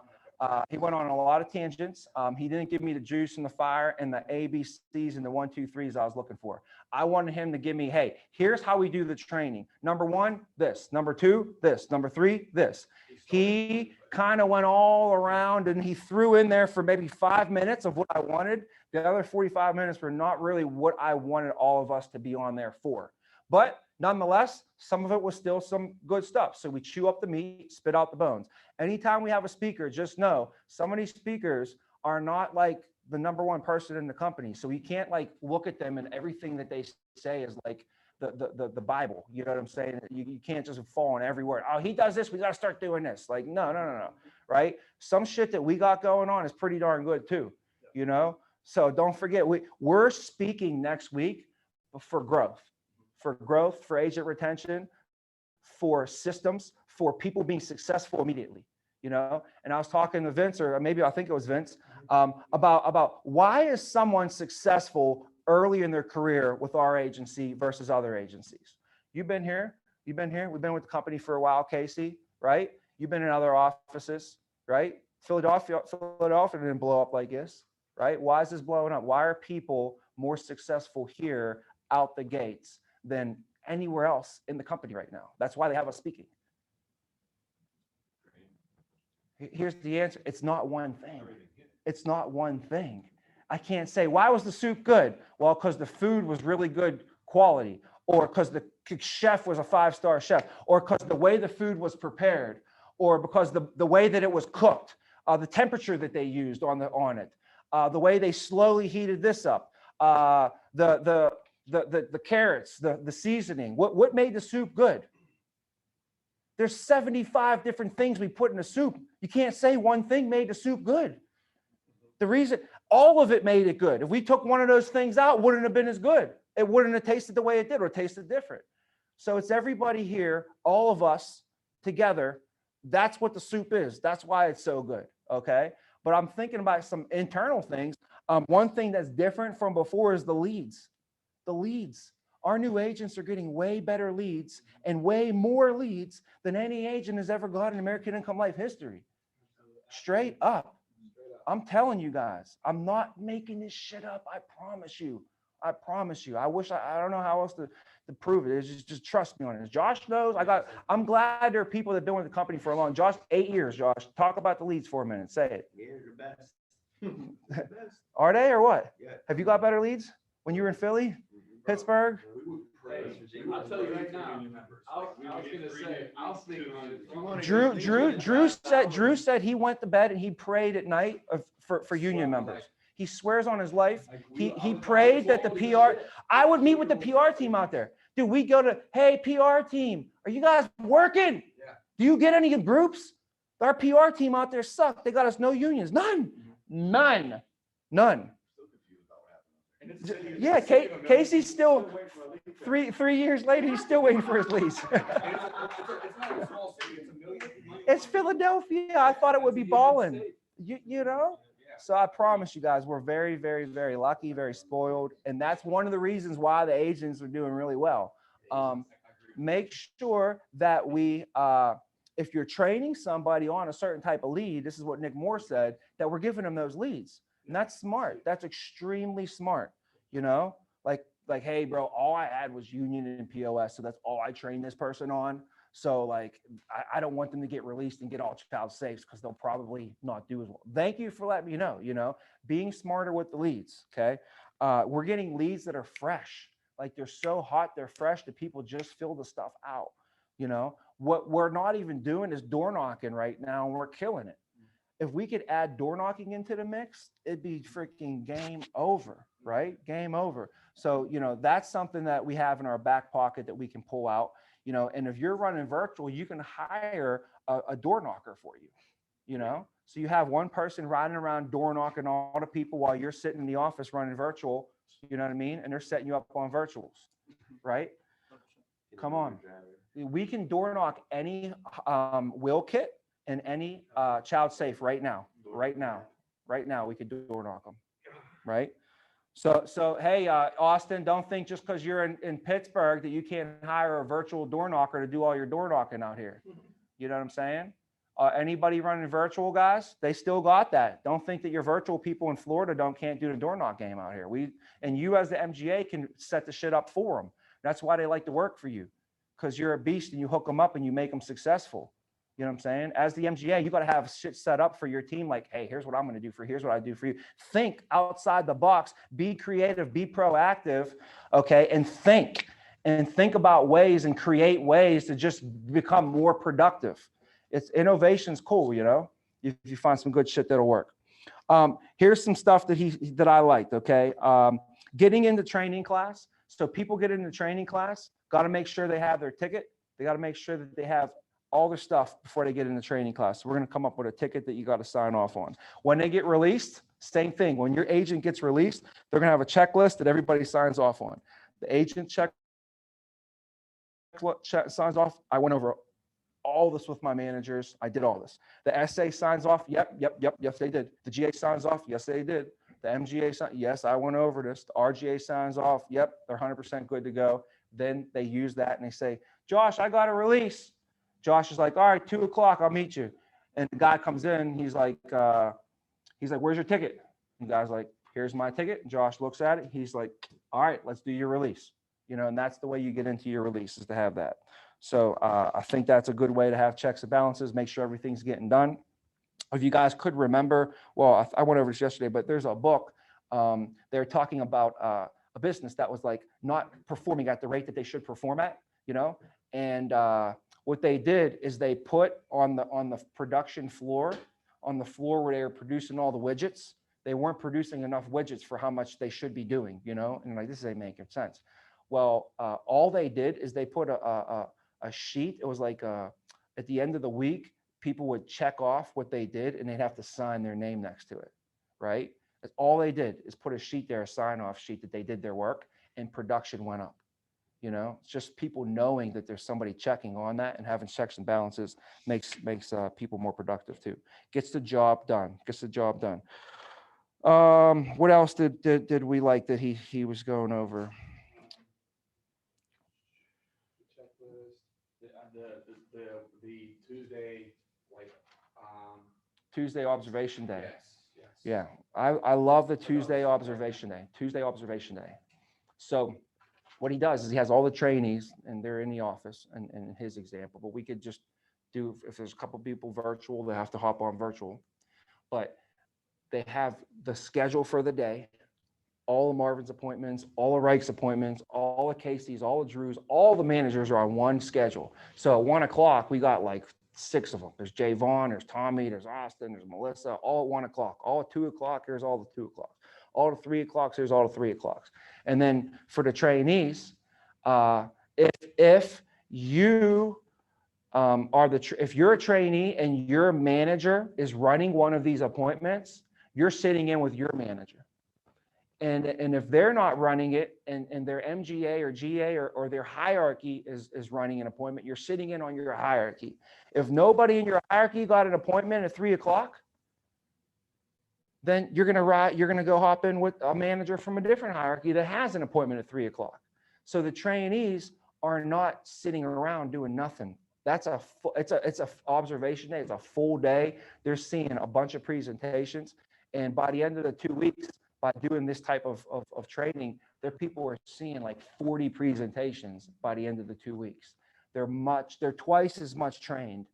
He went on a lot of tangents. He didn't give me the juice and the fire and the ABCs and the 1, 2, 3s I was looking for. I wanted him to give me, hey, here's how we do the training. Number 1, this. Number 2, this. Number 3, this. He kind of went all around and he threw in there for maybe 5 minutes of what I wanted. The other 45 minutes were not really what I wanted all of us to be on there for. But nonetheless, some of it was still some good stuff. So we chew up the meat, spit out the bones. Anytime we have a speaker, just know some of these speakers are not like the number one person in the company. So we can't like look at them and everything that they say is like the Bible. You know what I'm saying? You can't just fall on every word. Oh, he does this, we got to start doing this. Like, no. Right? Some shit that we got going on is pretty darn good too, you know? So don't forget, we're speaking next week for growth, for agent retention, for systems, for people being successful immediately, you know? And I was talking to Vince, or maybe I think it was Vince, about why is someone successful early in their career with our agency versus other agencies? You've been here. We've been with the company for a while, Casey, right? You've been in other offices, right? Philadelphia didn't blow up like this, right? Why is this blowing up? Why are people more successful here out the gates than anywhere else in the company right now? That's why they have us speaking. Here's the answer. It's not one thing. It's not one thing. I can't say, why was the soup good? Well, because the food was really good quality, or because the chef was a 5-star chef, or because the way the food was prepared, or because the way that it was cooked, the temperature that they used on it, the way they slowly heated this up, the carrots, the seasoning. What made the soup good? There's 75 different things we put in a soup. You can't say one thing made the soup good. The reason, all of it made it good. If we took one of those things out, it wouldn't have been as good. It wouldn't have tasted the way it did, or tasted different. So it's everybody here, all of us together. That's what the soup is. That's why it's so good, okay? But I'm thinking about some internal things. One thing that's different from before is the leads. The leads. Our new agents are getting way better leads and way more leads than any agent has ever got in American Income Life history. Straight up. I'm telling you guys, I'm not making this shit up. I promise you. I promise you. I wish I don't know how else to prove it. It's just trust me on it. Josh knows. I'm glad there are people that have been with the company for a long. Josh, 8 years, Josh. Talk about the leads for a minute. Say it. Yeah, you're the best. Are they or what? Yeah. Have you got better leads when you were in Philly, Pittsburgh? I'll tell you right now. I was gonna say, I'll speak on it. Drew said he went to bed and he prayed at night for union members. He swears on his life. He prayed that the PR. I would meet with the PR team out there. Dude, we go to, hey, PR team, are you guys working? Yeah. Do you get any groups? Our PR team out there suck. They got us no unions. None. Yeah, Casey's still 3 years later. He's still waiting for his lease. It's Philadelphia. I thought it would be balling. You know. So I promise you guys, we're very, very, very lucky, very spoiled, and that's one of the reasons why the agents are doing really well. Make sure that if you're training somebody on a certain type of lead, this is what Nick Moore said, that we're giving them those leads. And that's smart. That's extremely smart. You know, like, hey, bro, all I had was union and POS. So that's all I trained this person on. So like, I don't want them to get released and get all child safes because they'll probably not do as well. Thank you for letting me know, being smarter with the leads. Okay. We're getting leads that are fresh. Like they're so hot, they're fresh that people just fill the stuff out. What we're not even doing is door knocking right now, and we're killing it. If we could add door knocking into the mix, it'd be freaking game over, right? Game over. So, that's something that we have in our back pocket that we can pull out, and if you're running virtual, you can hire a door knocker for you, so you have one person riding around door knocking all the people while you're sitting in the office running virtual, you know what I mean? And they're setting you up on virtuals, right? Come on. We can door knock any will kit and any child safe right now, we could door knock them, right? So hey, Austin, don't think just because you're in Pittsburgh that you can't hire a virtual door knocker to do all your door knocking out here. You know what I'm saying? Anybody running virtual, guys, they still got that. Don't think that your virtual people in Florida can't do the door knock game out here. And you as the MGA can set the shit up for them. That's why they like to work for you, because you're a beast and you hook them up and you make them successful. You know what I'm saying? As the MGA, you got to have shit set up for your team. Like, hey, here's what I'm going to do for you. Here's what I do for you. Think outside the box, be creative, be proactive. Okay. And think about ways and create ways to just become more productive. Innovation's cool, you know, if you find some good shit that'll work. Here's some stuff that I liked. Okay. Getting into training class. So people get into training class, got to make sure they have their ticket. They got to make sure that they have all their stuff before they get into training class. So we're going to come up with a ticket that you got to sign off on. When they get released, same thing. When your agent gets released, they're going to have a checklist that everybody signs off on. The agent signs off. I went over all this with my managers. I did all this. The SA signs off. Yep. Yes, they did. The GA signs off. Yes, they did. The MGA signs. Yes, I went over this. The RGA signs off. Yep, they're 100% good to go. Then they use that and they say, Josh, I got a release. Josh is like, all right, 2:00, I'll meet you. And the guy comes in. He's like, where's your ticket? And the guy's like, here's my ticket. And Josh looks at it. He's like, all right, let's do your release. You know, and that's the way you get into your release, is to have that. So I think that's a good way to have checks and balances, make sure everything's getting done. If you guys could remember, well, I went over this yesterday, but there's a book. They're talking about a business that was like not performing at the rate that they should perform at, you know? And what they did is they put on the production floor, on the floor where they were producing all the widgets, they weren't producing enough widgets for how much they should be doing, you know? And like, this ain't making sense. Well, all they did is they put a sheet. It was like at the end of the week, people would check off what they did and they'd have to sign their name next to it, right? That's all they did, is put a sheet there, a sign-off sheet that they did their work, and production went up. You know, it's just people knowing that there's somebody checking on that, and having checks and balances makes people more productive too. Gets the job done. What else did we like that he was going over? The Tuesday, like, Tuesday observation day. yes. Yeah, I love the Tuesday observation day. So what he does is he has all the trainees and they're in the office, and in his example, but we could just do, if there's a couple people virtual, they have to hop on virtual, but they have the schedule for the day, all of Marvin's appointments, all of Reich's appointments, all of Casey's, all of Drew's, all the managers are on one schedule. So at 1:00, we got like 6 of them. There's Jay Vaughn, there's Tommy, there's Austin, there's Melissa, all at 1:00. All at 2:00, here's all the 2:00. All at 3:00, here's all the 3:00. And then for the trainees, if you if you're a trainee and your manager is running one of these appointments, you're sitting in with your manager. And if they're not running it, and their MGA or GA or their hierarchy is running an appointment, you're sitting in on your hierarchy. If nobody in your hierarchy got an appointment at 3:00, then you're gonna go hop in with a manager from a different hierarchy that has an appointment at 3:00. So the trainees are not sitting around doing nothing. It's a observation day. It's a full day. They're seeing a bunch of presentations, and by the end of the 2 weeks, by doing this type of training, their people are seeing like 40 presentations by the end of the 2 weeks. They're twice as much trained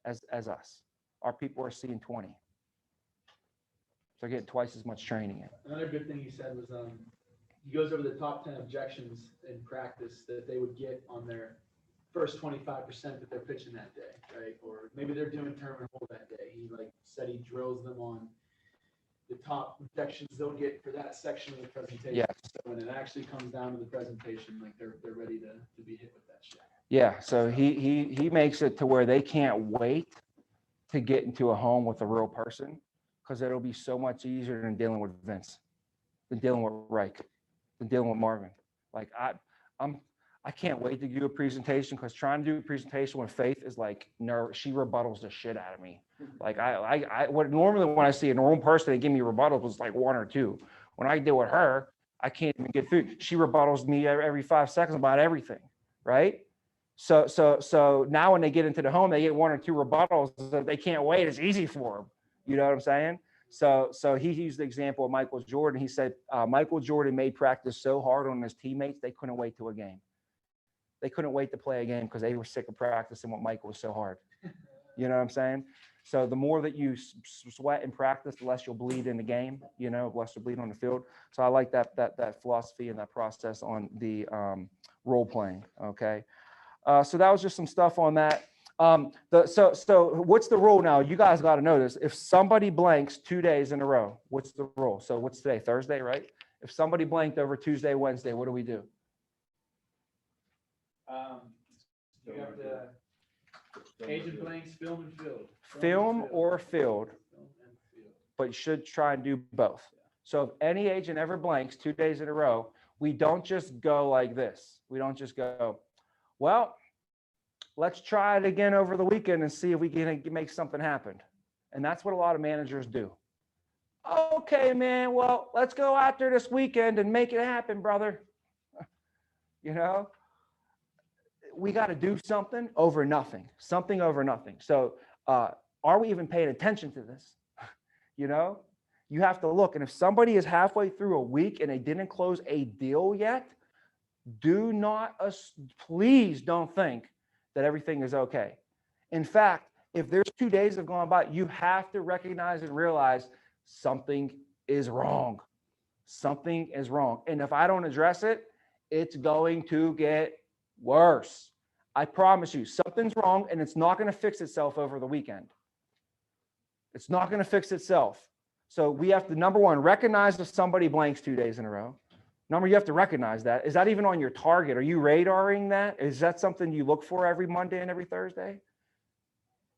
as us. Our people are seeing 20. So they're getting twice as much training in. Another good thing he said was he goes over the top 10 objections in practice that they would get on their first 25% that they're pitching that day, right? Or maybe they're doing term and hold that day. He said he drills them on the top objections they'll get for that section of the presentation. Yeah. So when it actually comes down to the presentation, like they're ready to be hit with that shit. Yeah. So he makes it to where they can't wait to get into a home with a real person, because it'll be so much easier than dealing with Vince, than dealing with Reich, than dealing with Marvin. Like I can't wait to do a presentation, because trying to do a presentation with Faith is like, she rebuttals the shit out of me. Like normally when I see a normal person, they give me rebuttals was like 1 or 2. When I deal with her, I can't even get through. She rebuttals me every 5 seconds about everything, right? So now when they get into the home, they get 1 or 2 rebuttals that they can't wait. It's easy for them. You know what I'm saying? So he used the example of Michael Jordan. He said Michael Jordan made practice so hard on his teammates, they couldn't wait to a game. They couldn't wait to play a game because they were sick of practicing what Michael was so hard. You know what I'm saying? So the more that you sweat and practice, the less you'll bleed in the game, you know, the less you'll bleed on the field. So I like that philosophy and that process on the role playing. Okay. So that was just some stuff on that. So what's the rule now? You guys got to know this. If somebody blanks 2 days in a row, what's the rule? So what's today? Thursday, right? If somebody blanked over Tuesday, Wednesday, what do we do? You have to agent blanks, film and field. Film or field, Film and field. but you should try and do both. So if any agent ever blanks 2 days in a row, we don't just go like this. We don't just go, well, let's try it again over the weekend and see if we can make something happen. And that's what a lot of managers do. Okay, man, well, let's go out there this weekend and make it happen, brother. You know, we got to do something over nothing, something over nothing. So are we even paying attention to this? You know, you have to look. And if somebody is halfway through a week and they didn't close a deal yet, please don't think that everything is okay. In fact, if there's 2 days have gone by, you have to recognize and realize something is wrong. Something is wrong. And if I don't address it, it's going to get worse. I promise you, something's wrong, and it's not going to fix itself over the weekend. It's not going to fix itself. So we have to, number one, recognize if somebody blanks 2 days in a row. Number, you have to recognize that. Is that even on your target? Are you radaring that? Is that something you look for every Monday and every Thursday?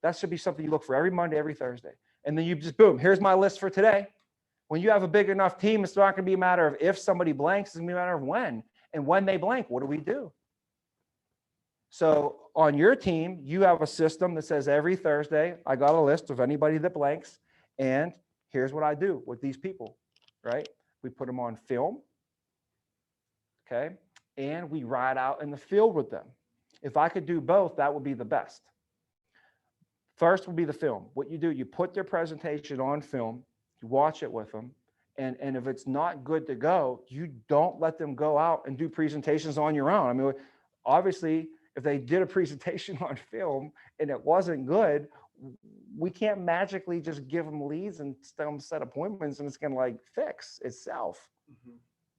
That should be something you look for every Monday, every Thursday. And then you just, boom, here's my list for today. When you have a big enough team, it's not going to be a matter of if somebody blanks, it's going to be a matter of when. And when they blank, what do we do? So on your team, you have a system that says every Thursday, I got a list of anybody that blanks, and here's what I do with these people, right? We put them on film, okay? And we ride out in the field with them. If I could do both, that would be the best. First would be the film. What you do, you put their presentation on film, you watch it with them, and if it's not good to go, you don't let them go out and do presentations on your own. I mean, obviously, if they did a presentation on film and it wasn't good, we can't magically just give them leads and set appointments and it's going to like fix itself,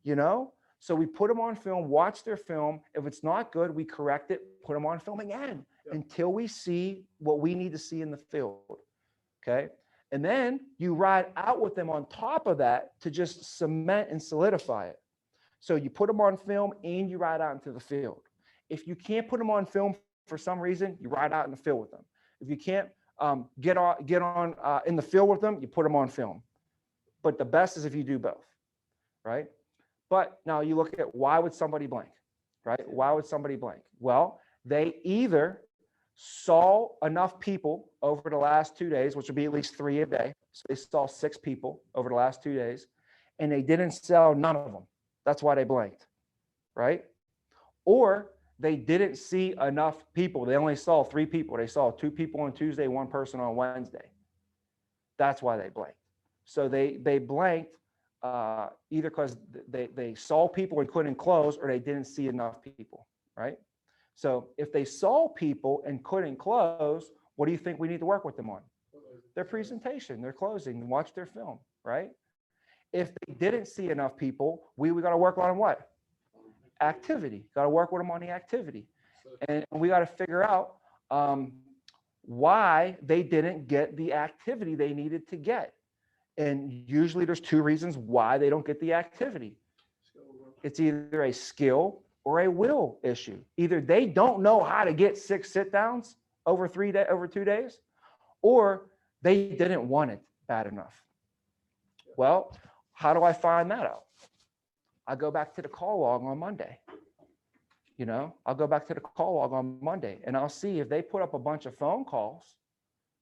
you know? So we put them on film, watch their film. If it's not good, we correct it, put them on film again until we see what we need to see in the field, okay? And then you ride out with them on top of that to just cement and solidify it. So you put them on film and you ride out into the field. If you can't put them on film for some reason, you ride out in the field with them. If you can't get on in the field with them, you put them on film. But the best is if you do both, right? But now you look at why would somebody blank, right? Why would somebody blank? Well, they either saw enough people over the last 2 days, which would be at least 3 a day. So they saw 6 people over the last 2 days, and they didn't sell none of them. That's why they blanked, right? Or they didn't see enough people. They only saw 3 people. They saw 2 people on Tuesday, 1 person on Wednesday. That's why they blanked. So they blanked either because they saw people and couldn't close, or they didn't see enough people, right? So if they saw people and couldn't close, what do you think we need to work with them on? Their presentation, their closing, and watch their film, right? If they didn't see enough people, we got to work on what? Activity. Got to work with them on the activity. And we got to figure out why they didn't get the activity they needed to get. And usually there's 2 reasons why they don't get the activity. It's either a skill or a will issue. Either they don't know how to get 6 sit downs over 2 days, or they didn't want it bad enough. Well, how do I find that out? I go back to the call log on Monday. You know, I'll go back to the call log on Monday and I'll see if they put up a bunch of phone calls,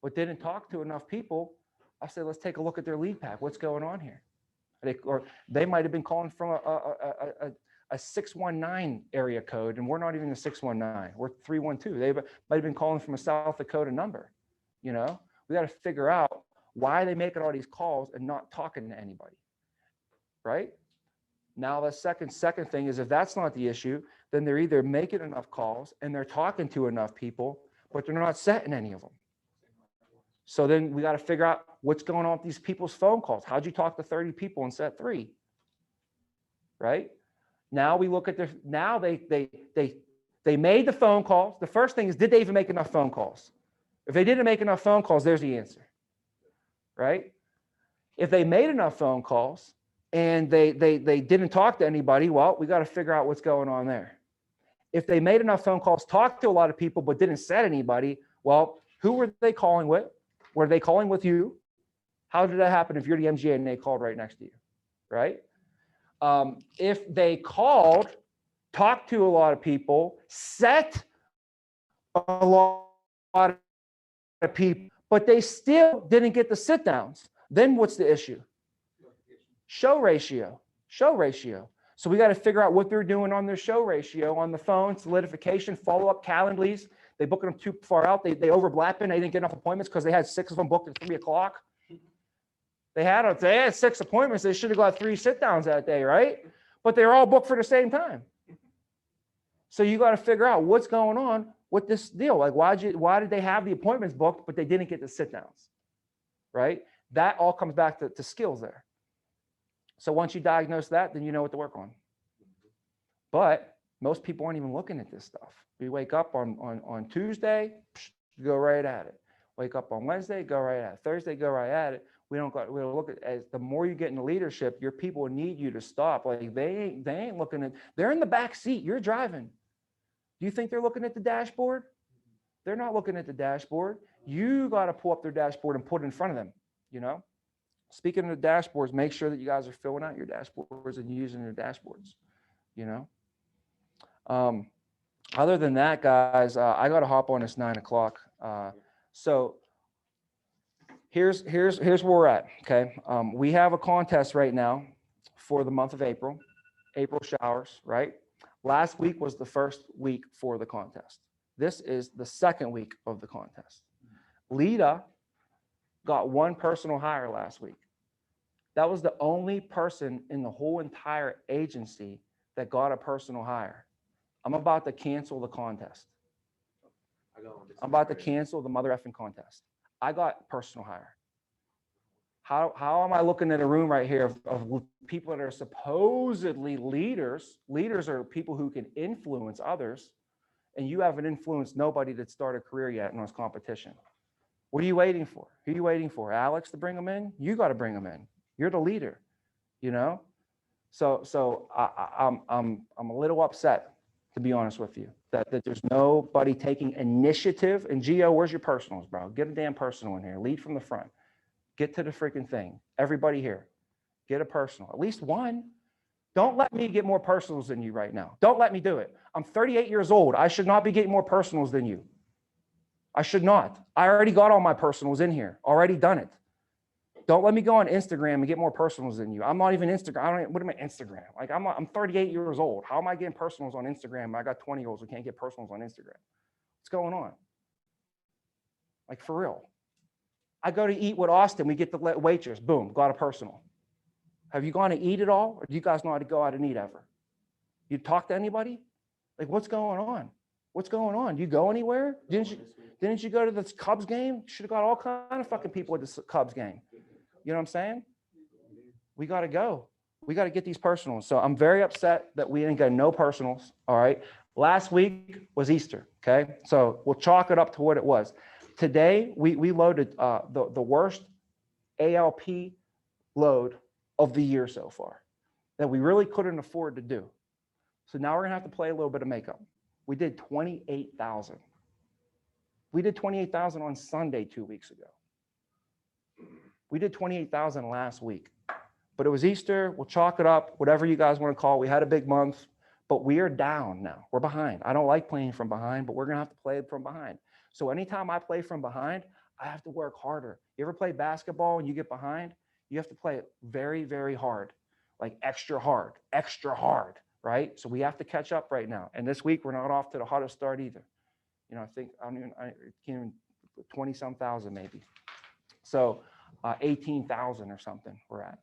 but didn't talk to enough people. I'll say, let's take a look at their lead pack. What's going on here? Or they might have been calling from a a 619 area code, and we're not even a 619. We're 312. They might have been calling from a South Dakota number. You know, we got to figure out why are they making all these calls and not talking to anybody, right? Now, the second thing is if that's not the issue, then they're either making enough calls and they're talking to enough people, but they're not setting any of them. So then we got to figure out what's going on with these people's phone calls. How'd you talk to 30 people and set 3? Right? Now we look at their, now they made the phone calls. The first thing is, did they even make enough phone calls? If they didn't make enough phone calls, there's the answer. Right? If they made enough phone calls and they didn't talk to anybody, well, we got to figure out what's going on there. If they made enough phone calls, talked to a lot of people, but didn't set anybody, well, who were they calling with? Were they calling with you? How did that happen if you're the MGA and they called right next to you, right? If they called, talked to a lot of people, set a lot of people, but they still didn't get the sit downs, then what's the issue? Show ratio. So we got to figure out what they're doing on their show ratio on the phone, solidification, follow-up, Calendlies. They booked them too far out. They overlapping. They didn't get enough appointments because they had 6 of them booked at 3 o'clock. They had 6 appointments. They should have got 3 sit downs that day, right? But they were all booked for the same time. So you got to figure out what's going on with this deal. Like, why did they have the appointments booked, but they didn't get the sit downs, right? That all comes back to skills there. So once you diagnose that, then you know what to work on. But most people aren't even looking at this stuff. We wake up on Tuesday, go right at it. Wake up on Wednesday, go right at it. Thursday, go right at it. We don't look at, as the more you get into leadership, your people need you to stop. Like they ain't looking at, they're in the back seat. You're driving. Do you think they're looking at the dashboard? They're not looking at the dashboard. You got to pull up their dashboard and put it in front of them, you know? Speaking of the dashboards, make sure that you guys are filling out your dashboards and using your dashboards, you know? Other than that, guys, I got to hop on this 9 o'clock. So here's where we're at. Okay. We have a contest right now for the month of April showers, right? Last week was the first week for the contest. This is the second week of the contest. Lita got 1 personal hire last week. That was the only person in the whole entire agency that got a personal hire. I'm about to cancel the contest. I'm about to cancel the mother effing contest. I got personal hire. How am I looking at a room right here of people that are supposedly leaders? Leaders are people who can influence others, and you haven't influenced nobody that started a career yet in this competition. What are you waiting for? Who are you waiting for? Alex to bring them in? You got to bring them in. You're the leader, you know? So I'm a little upset, to be honest with you, that there's nobody taking initiative. And Gio, where's your personals, bro? Get a damn personal in here. Lead from the front. Get to the freaking thing. Everybody here, get a personal. At least one. Don't let me get more personals than you right now. Don't let me do it. I'm 38 years old. I should not be getting more personals than you. I should not. I already got all my personals in here. Already done it. Don't let me go on Instagram and get more personals than you. I'm not even Instagram. What am I Instagram? Like I'm 38 years old. How am I getting personals on Instagram? I got 20-year-olds who can't get personals on Instagram. What's going on? Like for real. I go to eat with Austin. We get the waitress. Boom, got a personal. Have you gone to eat at all? Or do you guys know how to go out and eat ever? You talk to anybody? Like what's going on? What's going on? Do you go anywhere? Didn't you go to the Cubs game? Should have got all kind of fucking people at the Cubs game. You know what I'm saying? We got to go. We got to get these personals. So I'm very upset that we didn't get no personals. All right. Last week was Easter. Okay. So we'll chalk it up to what it was. Today, we loaded the worst ALP load of the year so far that we really couldn't afford to do. So now we're going to have to play a little bit of makeup. We did 28,000. We did 28,000 on Sunday 2 weeks ago. We did 28,000 last week, but it was Easter. We'll chalk it up, whatever you guys want to call it. We had a big month, but we are down now. We're behind. I don't like playing from behind, but we're going to have to play from behind. So anytime I play from behind, I have to work harder. You ever play basketball and you get behind? You have to play it very, very hard, like extra hard, right? So we have to catch up right now. And this week, we're not off to the hottest start either. You know, I think, I can't even, 20-some thousand maybe. So 18,000 or something we're at.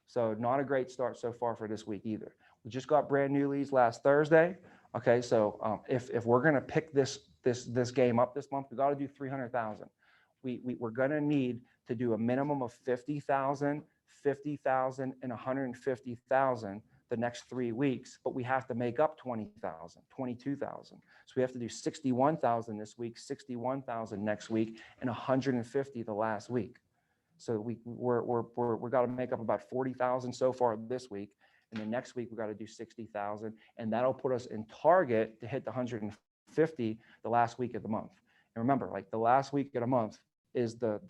So not a great start so far for this week either. We just got brand new leads last Thursday. Okay, so if we're gonna pick this game up this month, we got to do 300,000. We're gonna need to do a minimum of 50,000, 50,000, and 150,000 the next 3 weeks, but we have to make up 20,000, 22,000. So we have to do 61,000 this week, 61,000 next week, and 150 the last week. So we're got to make up about 40,000 so far this week. And then next week, we got to do 60,000. And that'll put us in target to hit the 150 the last week of the month. And remember, like the last week of the month is the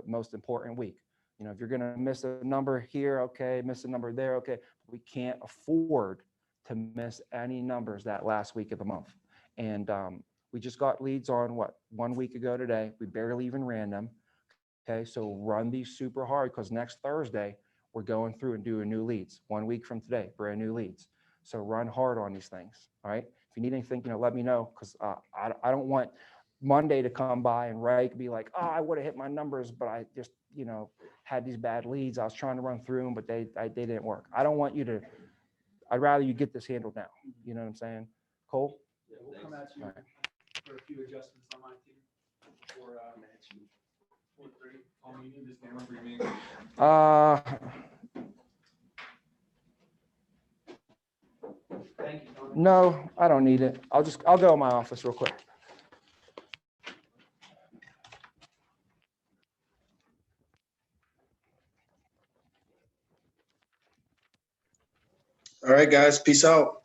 most important week. You know, if you're going to miss a number here, okay, miss a number there, okay. We can't afford to miss any numbers that last week of the month. And we just got leads on what, 1 week ago today. We barely even ran them. Okay, so run these super hard because next Thursday, we're going through and doing new leads. 1 week from today, brand new leads. So run hard on these things, all right? If you need anything, you know, let me know because I don't want Monday to come by and Ray could be like, oh, I would have hit my numbers, but I just, you know, had these bad leads. I was trying to run through them, but they didn't work. I don't want you to, I'd rather you get this handled now. You know what I'm saying? Cole? Yeah, we'll come at you All right. for a few adjustments on my team for 4-3. You need this camera for your meeting? Thank you, Tony. No, I don't need it. I'll go in my office real quick. All right, guys, peace out.